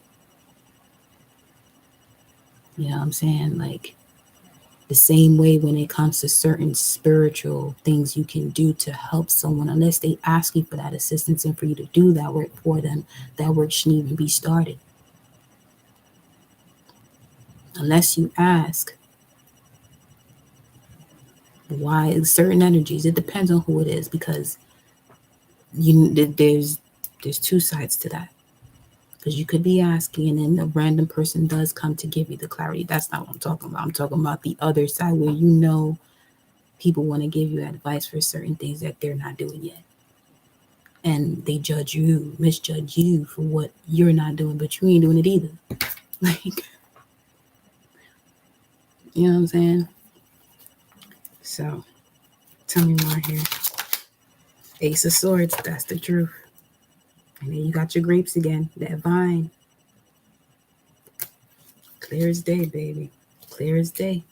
You know what I'm saying? Like the same way when it comes to certain spiritual things you can do to help someone, unless they ask you for that assistance and for you to do that work for them, that work shouldn't even be started. Unless you ask why certain energies, it depends on who it is, because there's two sides to that. Because you could be asking and then a random person does come to give you the clarity. That's not what I'm talking about. I'm talking about the other side where you know people want to give you advice for certain things that they're not doing yet. And they judge you, misjudge you for what you're not doing, but you ain't doing it either. Like, you know what I'm saying? So, tell me more here. Ace of Swords, that's the truth. And then you got your grapes again, that vine. Clear as day, baby. Clear as day.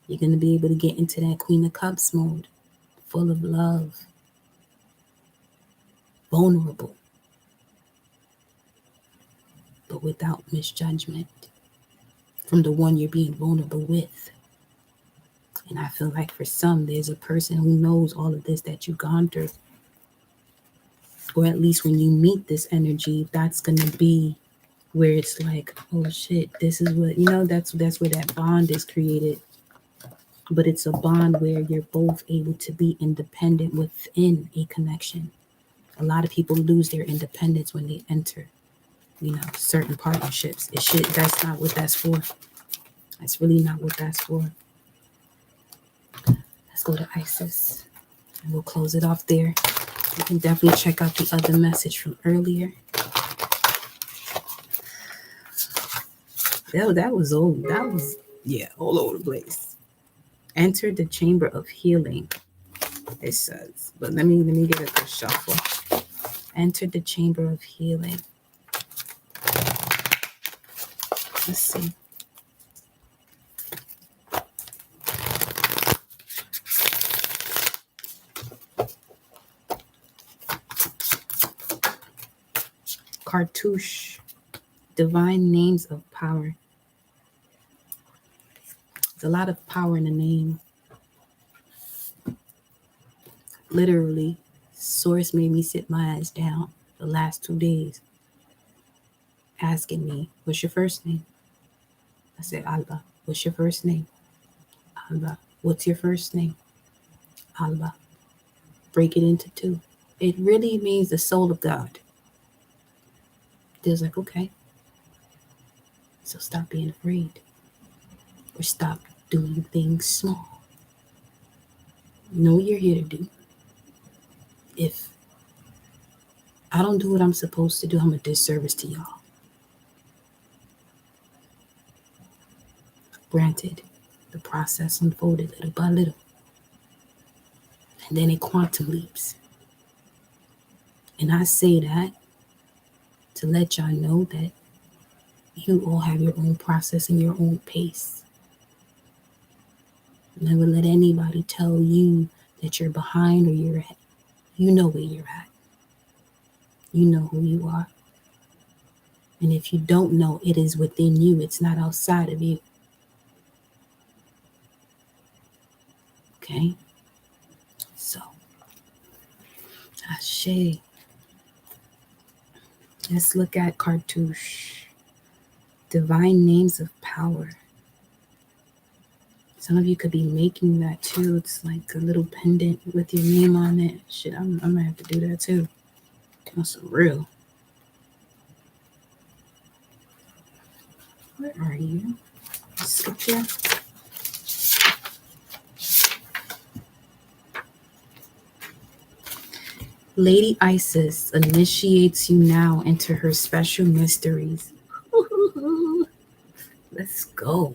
You're going to be able to get into that Queen of Cups mode, full of love, vulnerable, but without misjudgment from the one you're being vulnerable with. And I feel like for some, there's a person who knows all of this that you've gone through. Or at least when you meet this energy, that's going to be where it's like, oh shit, this is what, you know, that's where that bond is created. But it's a bond where you're both able to be independent within a connection. A lot of people lose their independence when they enter, you know, certain partnerships. That's not what that's for. That's really not what that's for. Let's go to Isis and we'll close it off there. You can definitely check out the other message from earlier. That was old. That was, yeah, all over the place. Enter the chamber of healing, it says. But let me get a good shuffle. Enter the chamber of healing. Let's see. Cartouche. Divine names of power. There's a lot of power in the name. Literally, Source made me sit my ass down the last 2 days asking me, what's your first name? I said, Alba. What's your first name? Alba. What's your first name? Alba. Break it into 2. It really means the soul of God. They was like, okay. So stop being afraid. Or stop doing things small. Know what you're here to do. If I don't do what I'm supposed to do, I'm a disservice to y'all. Granted, the process unfolded little by little. and then it quantum leaps. And I say that to let y'all know that you all have your own process and your own pace. Never let anybody tell you that you're behind or you're ahead. You know where you're at. You know who you are. And if you don't know, it is within you. It's not outside of you. Okay? So, Ashe. Let's look at Cartouche. Divine names of power. Some of you could be making that too. It's like a little pendant with your name on it. Shit, I'm gonna have to do that too. That's some real. Where are you? Scripture. Lady Isis initiates you now into her special mysteries. Let's go.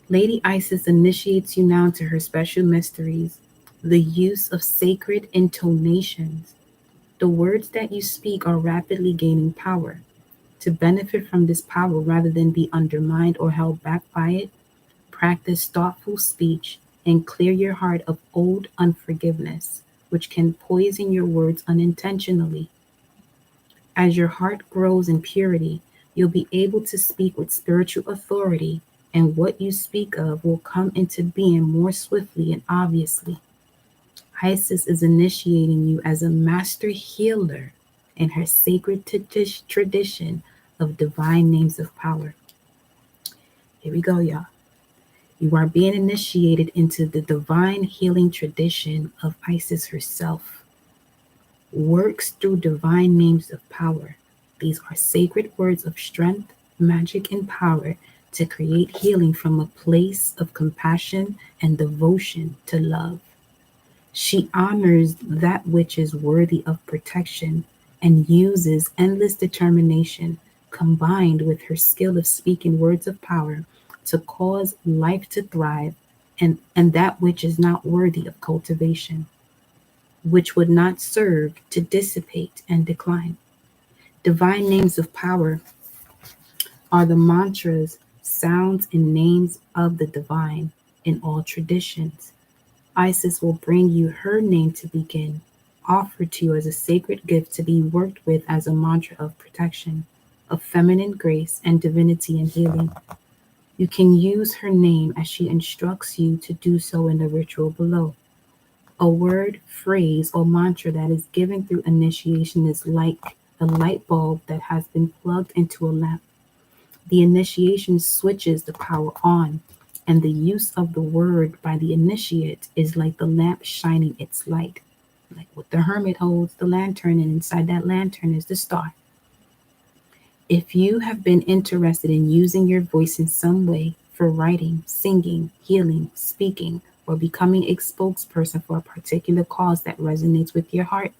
Lady Isis initiates you now into her special mysteries, the use of sacred intonations. The words that you speak are rapidly gaining power. To benefit from this power rather than be undermined or held back by it, practice thoughtful speech and clear your heart of old unforgiveness, which can poison your words unintentionally. As your heart grows in purity, you'll be able to speak with spiritual authority, and what you speak of will come into being more swiftly and obviously. Isis is initiating you as a master healer in her sacred tradition of divine names of power. Here we go, y'all. You are being initiated into the divine healing tradition of Isis herself. Works through divine names of power. These are sacred words of strength, magic, and power to create healing from a place of compassion and devotion to love. She honors that which is worthy of protection and uses endless determination combined with her skill of speaking words of power to cause life to thrive and that which is not worthy of cultivation, which would not serve to dissipate and decline. Divine names of power are the mantras, sounds, and names of the divine in all traditions. Isis will bring you her name to begin, offered to you as a sacred gift to be worked with as a mantra of protection, of feminine grace and divinity and healing. You can use her name as she instructs you to do so in the ritual below. A word, phrase, or mantra that is given through initiation is like a light bulb that has been plugged into a lamp. The initiation switches the power on, and the use of the word by the initiate is like the lamp shining its light. Like what the hermit holds the lantern, and inside that lantern is the star. If you have been interested in using your voice in some way for writing, singing, healing, speaking, or becoming a spokesperson for a particular cause that resonates with your heart,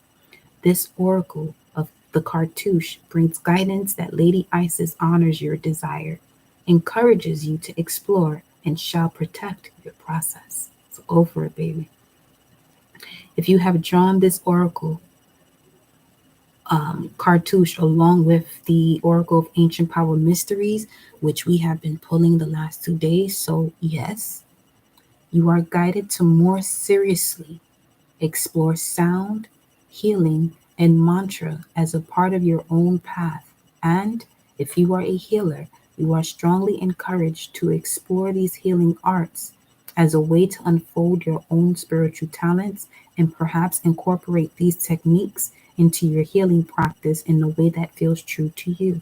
this oracle of the Cartouche brings guidance that Lady Isis honors your desire, encourages you to explore, and shall protect your process. So go for it, baby. If you have drawn this oracle, Cartouche, along with the Oracle of Ancient Power Mysteries, which we have been pulling the last 2 days, so yes, you are guided to more seriously explore sound, healing, and mantra as a part of your own path. And if you are a healer, you are strongly encouraged to explore these healing arts as a way to unfold your own spiritual talents and perhaps incorporate these techniques into your healing practice in a way that feels true to you.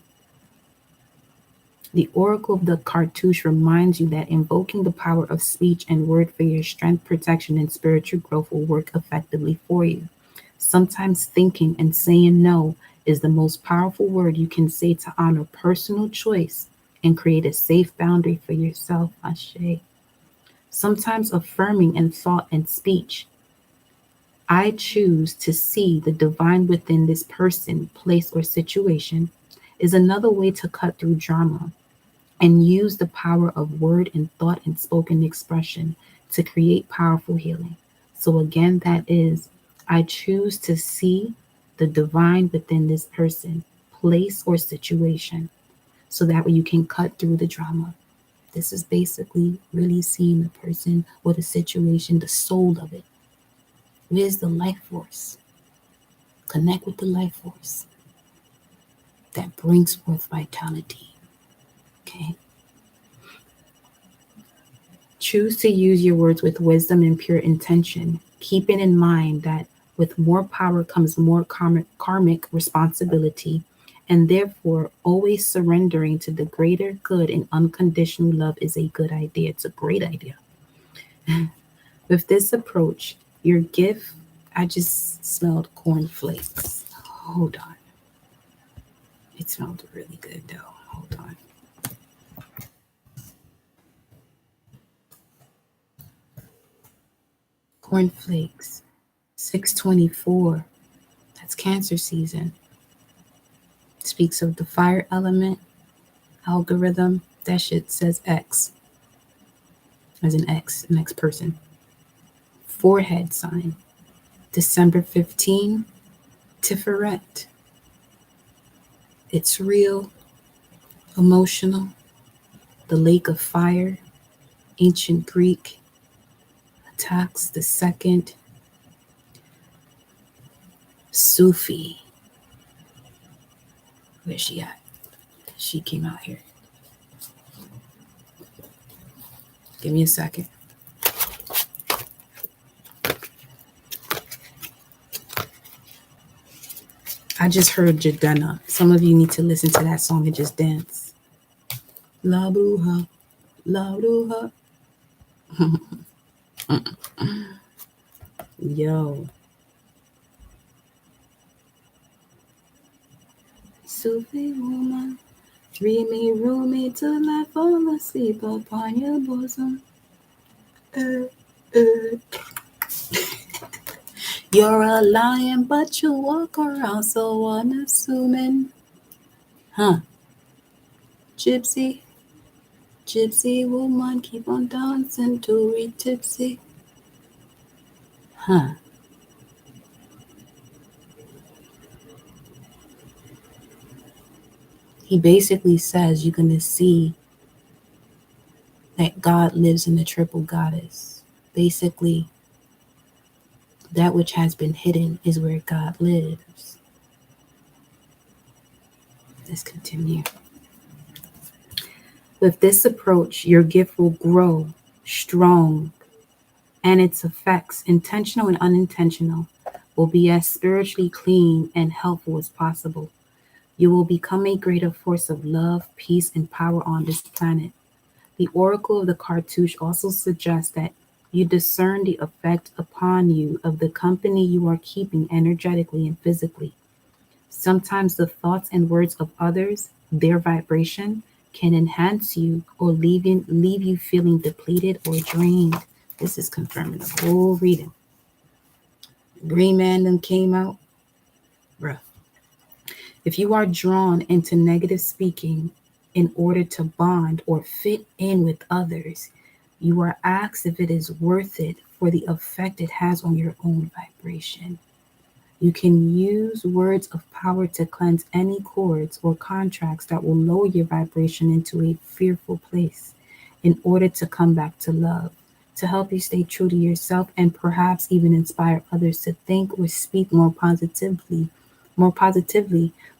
The Oracle of the Cartouche reminds you that invoking the power of speech and word for your strength, protection, and spiritual growth will work effectively for you. Sometimes thinking and saying no is the most powerful word you can say to honor personal choice and create a safe boundary for yourself, Ashe. Sometimes affirming in thought and speech, I choose to see the divine within this person, place, or situation, is another way to cut through drama and use the power of word and thought and spoken expression to create powerful healing. So again, that is, I choose to see the divine within this person, place, or situation, so that way you can cut through the drama. This is basically really seeing the person or the situation, the soul of it. Where's the life force? Connect with the life force that brings forth vitality. Okay? Choose to use your words with wisdom and pure intention, keeping in mind that with more power comes more karmic responsibility, and therefore always surrendering to the greater good and unconditional love is a good idea. It's a great idea. With this approach, your gift, I just smelled cornflakes. Hold on. It smelled really good though. Hold on. Cornflakes, 624. That's Cancer season. Speaks of the fire element, algorithm. That shit says X, as an X, an X person. Forehead sign, December 15, Tiferet. It's real, emotional, the lake of fire, ancient Greek, attacks the second, Sufi. Where's she at? She came out here. Give me a second. I just heard Jadena. Some of you need to listen to that song and just dance. La bruja, la bruja. Yo. Sufi woman, dreamy, roomy till I fall asleep upon your bosom. You're a lion, but you walk around so unassuming. Huh? Gypsy, gypsy woman, keep on dancing to be tipsy. Huh? He basically says you're going to see that God lives in the triple goddess. Basically, that which has been hidden is where God lives. Let's continue. With this approach, your gift will grow strong, and its effects, intentional and unintentional, will be as spiritually clean and helpful as possible. You will become a greater force of love, peace, and power on this planet. The Oracle of the Cartouche also suggests that you discern the effect upon you of the company you are keeping energetically and physically. Sometimes the thoughts and words of others, their vibration, can enhance you or leave you feeling depleted or drained. This is confirming the whole reading. Green Man them came out. Bruh. If you are drawn into negative speaking in order to bond or fit in with others, you are asked if it is worth it for the effect it has on your own vibration. You can use words of power to cleanse any cords or contracts that will lower your vibration into a fearful place in order to come back to love, to help you stay true to yourself and perhaps even inspire others to think or speak more positively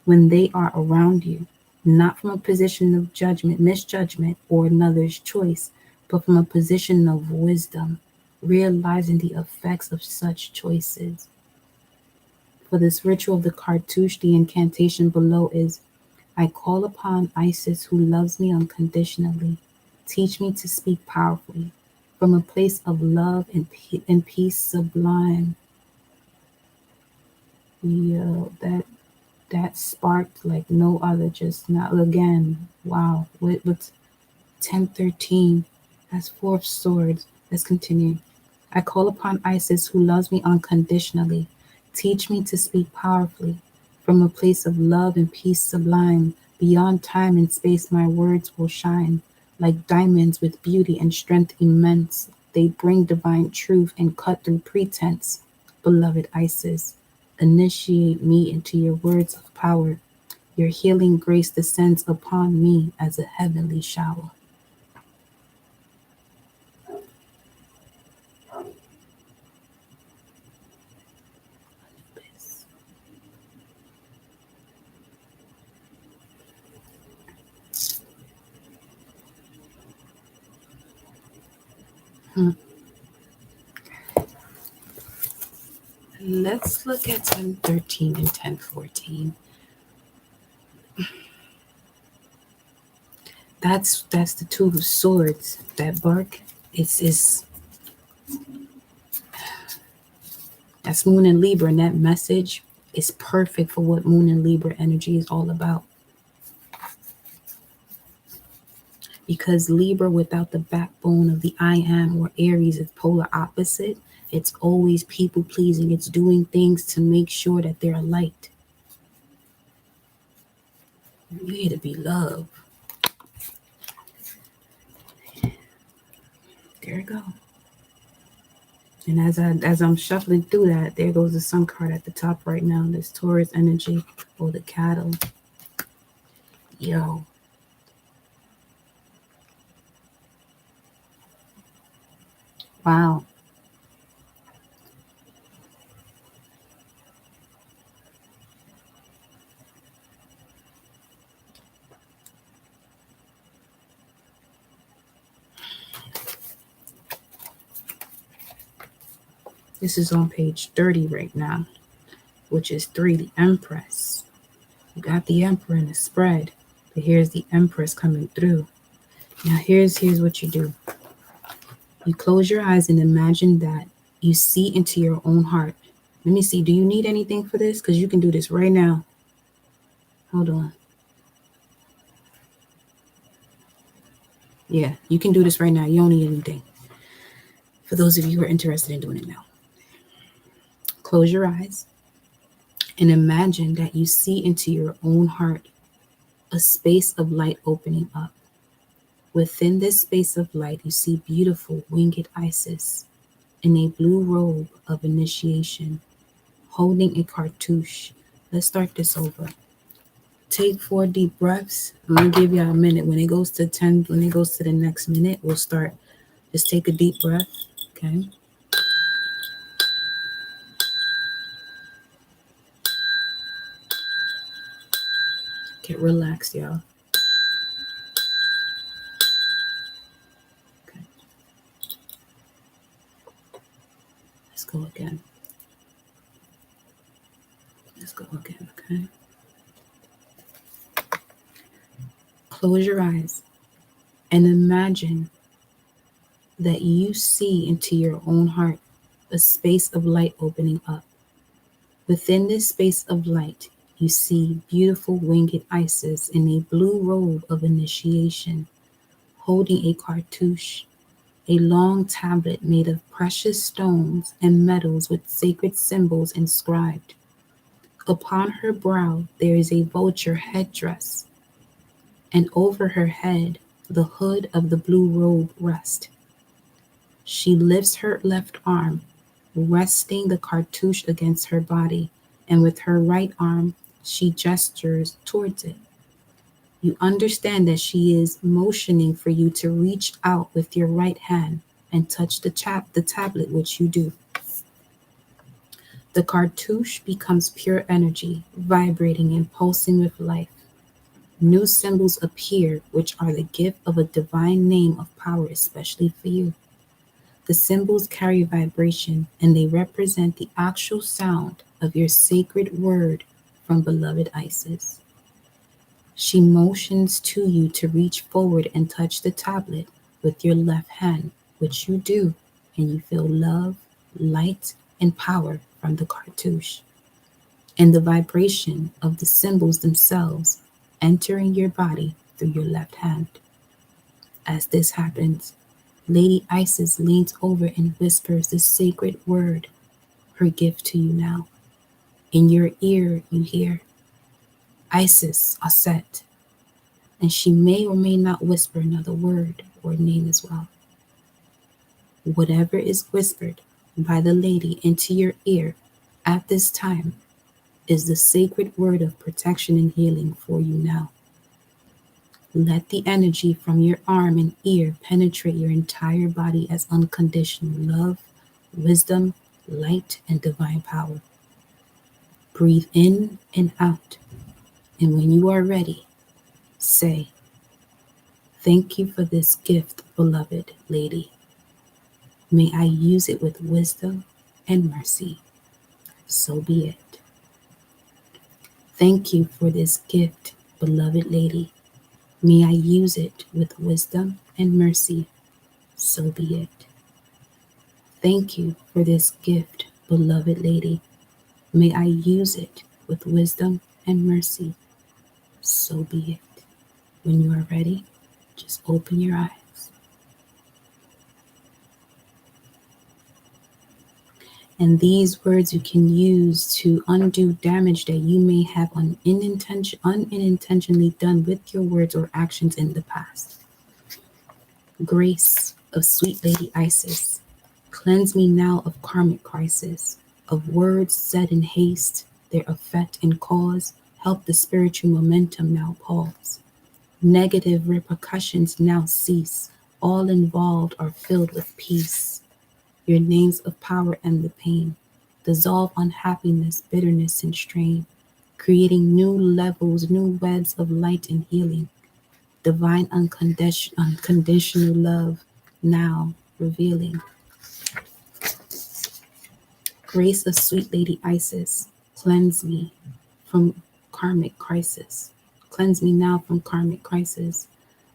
when they are around you, not from a position of judgment, misjudgment, or another's choice, but from a position of wisdom, realizing the effects of such choices. For this ritual of the cartouche, the incantation below is, I call upon Isis who loves me unconditionally. Teach me to speak powerfully from a place of love and peace sublime. Yo, that sparked like no other just now. Again, wow. What's 1013? That's 4 of swords. Let's continue. I call upon Isis who loves me unconditionally. Teach me to speak powerfully from a place of love and peace sublime. Beyond time and space, my words will shine like diamonds with beauty and strength immense. They bring divine truth and cut through pretense. Beloved Isis, initiate me into your words of power. Your healing grace descends upon me as a heavenly shower. Let's look at 1013 and 1014. That's the two of swords. That bark is that's Moon and Libra, and that message is perfect for what Moon and Libra energy is all about. Because Libra, without the backbone of the I am, or Aries is polar opposite, it's always people pleasing. It's doing things to make sure that they're liked. You're here to be loved. There you go. And as I'm shuffling through that, there goes the Sun card at the top right now. This Taurus energy, or the cattle. Yo. Wow. This is on page 30 right now, which is 3, the Empress. You got the Emperor in the spread, but here's the Empress coming through. Now here's what you do. You close your eyes and imagine that you see into your own heart. Let me see, do you need anything for this? Because you can do this right now. Hold on. Yeah, you can do this right now. You don't need anything. For those of you who are interested in doing it now. Close your eyes and imagine that you see into your own heart a space of light opening up. Within this space of light, you see beautiful winged Isis in a blue robe of initiation, holding a cartouche. Let's start this over. Take 4 deep breaths. I'm going to give you a minute. When it goes to 10, when it goes to the next minute, we'll start. Just take a deep breath, okay? Get relaxed, y'all. Okay. Let's go again. Let's go again, okay? Close your eyes and imagine that you see into your own heart a space of light opening up. Within this space of light, you see beautiful winged Isis in a blue robe of initiation, holding a cartouche, a long tablet made of precious stones and metals with sacred symbols inscribed. Upon her brow there is a vulture headdress, and over her head the hood of the blue robe rests. She lifts her left arm, resting the cartouche against her body, and with her right arm she gestures towards it. You understand that she is motioning for you to reach out with your right hand and touch the tablet, which you do. The cartouche becomes pure energy, vibrating and pulsing with life. New symbols appear, which are the gift of a divine name of power, especially for you. The symbols carry vibration, and they represent the actual sound of your sacred word from beloved Isis. She motions to you to reach forward and touch the tablet with your left hand, which you do, and you feel love, light, and power from the cartouche, and the vibration of the symbols themselves entering your body through your left hand. As this happens, Lady Isis leans over and whispers the sacred word, her gift to you now. In your ear, you hear, Isis Aset, and she may or may not whisper another word or name as well. Whatever is whispered by the lady into your ear at this time is the sacred word of protection and healing for you now. Let the energy from your arm and ear penetrate your entire body as unconditional love, wisdom, light, and divine power. Breathe in and out, and when you are ready, say, "Thank you for this gift, beloved lady. May I use it with wisdom and mercy. So be it." Thank you for this gift, beloved lady. May I use it with wisdom and mercy. So be it. Thank you for this gift, beloved lady. May I use it with wisdom and mercy. So be it. When you are ready, just open your eyes. And these words you can use to undo damage that you may have unintentionally done with your words or actions in the past. Grace of Sweet Lady Isis, cleanse me now of karmic crisis, of words said in haste, their effect and cause, help the spiritual momentum now pause. Negative repercussions now cease, all involved are filled with peace. Your names of power and the pain dissolve unhappiness, bitterness, and strain, creating new levels, new webs of light and healing. Divine unconditional love now revealing. Grace of Sweet Lady Isis, cleanse me from karmic crisis. Cleanse me now from karmic crisis.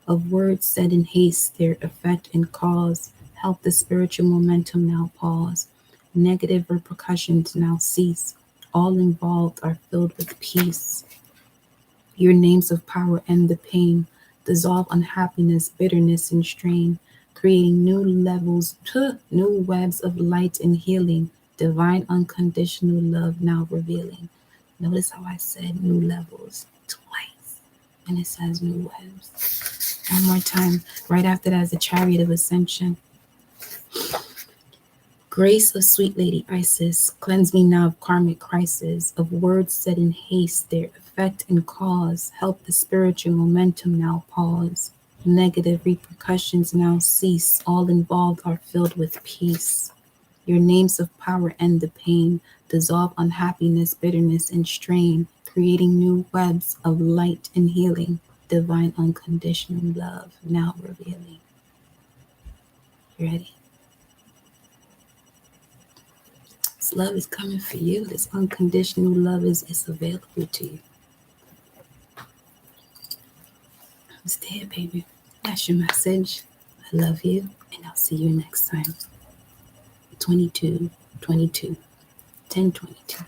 Of words said in haste, their effect and cause, help the spiritual momentum now pause. Negative repercussions now cease. All involved are filled with peace. Your names of power end the pain, dissolve unhappiness, bitterness, and strain, creating new levels, new webs of light and healing, divine unconditional love now revealing. Notice how I said new levels twice, and it says new webs. One more time. Right after that is the Chariot of Ascension. Grace of Sweet Lady Isis, cleanse me now of karmic crisis, of words said in haste, their effect and cause, help the spiritual momentum now pause. Negative repercussions now cease, all involved are filled with peace. Your names of power end the pain, dissolve unhappiness, bitterness, and strain, creating new webs of light and healing, divine unconditional love now revealing. You ready? This love is coming for you. This unconditional love is available to you. It's there, baby. That's your message. I love you, and I'll see you next time. 22, 22, 10, 22.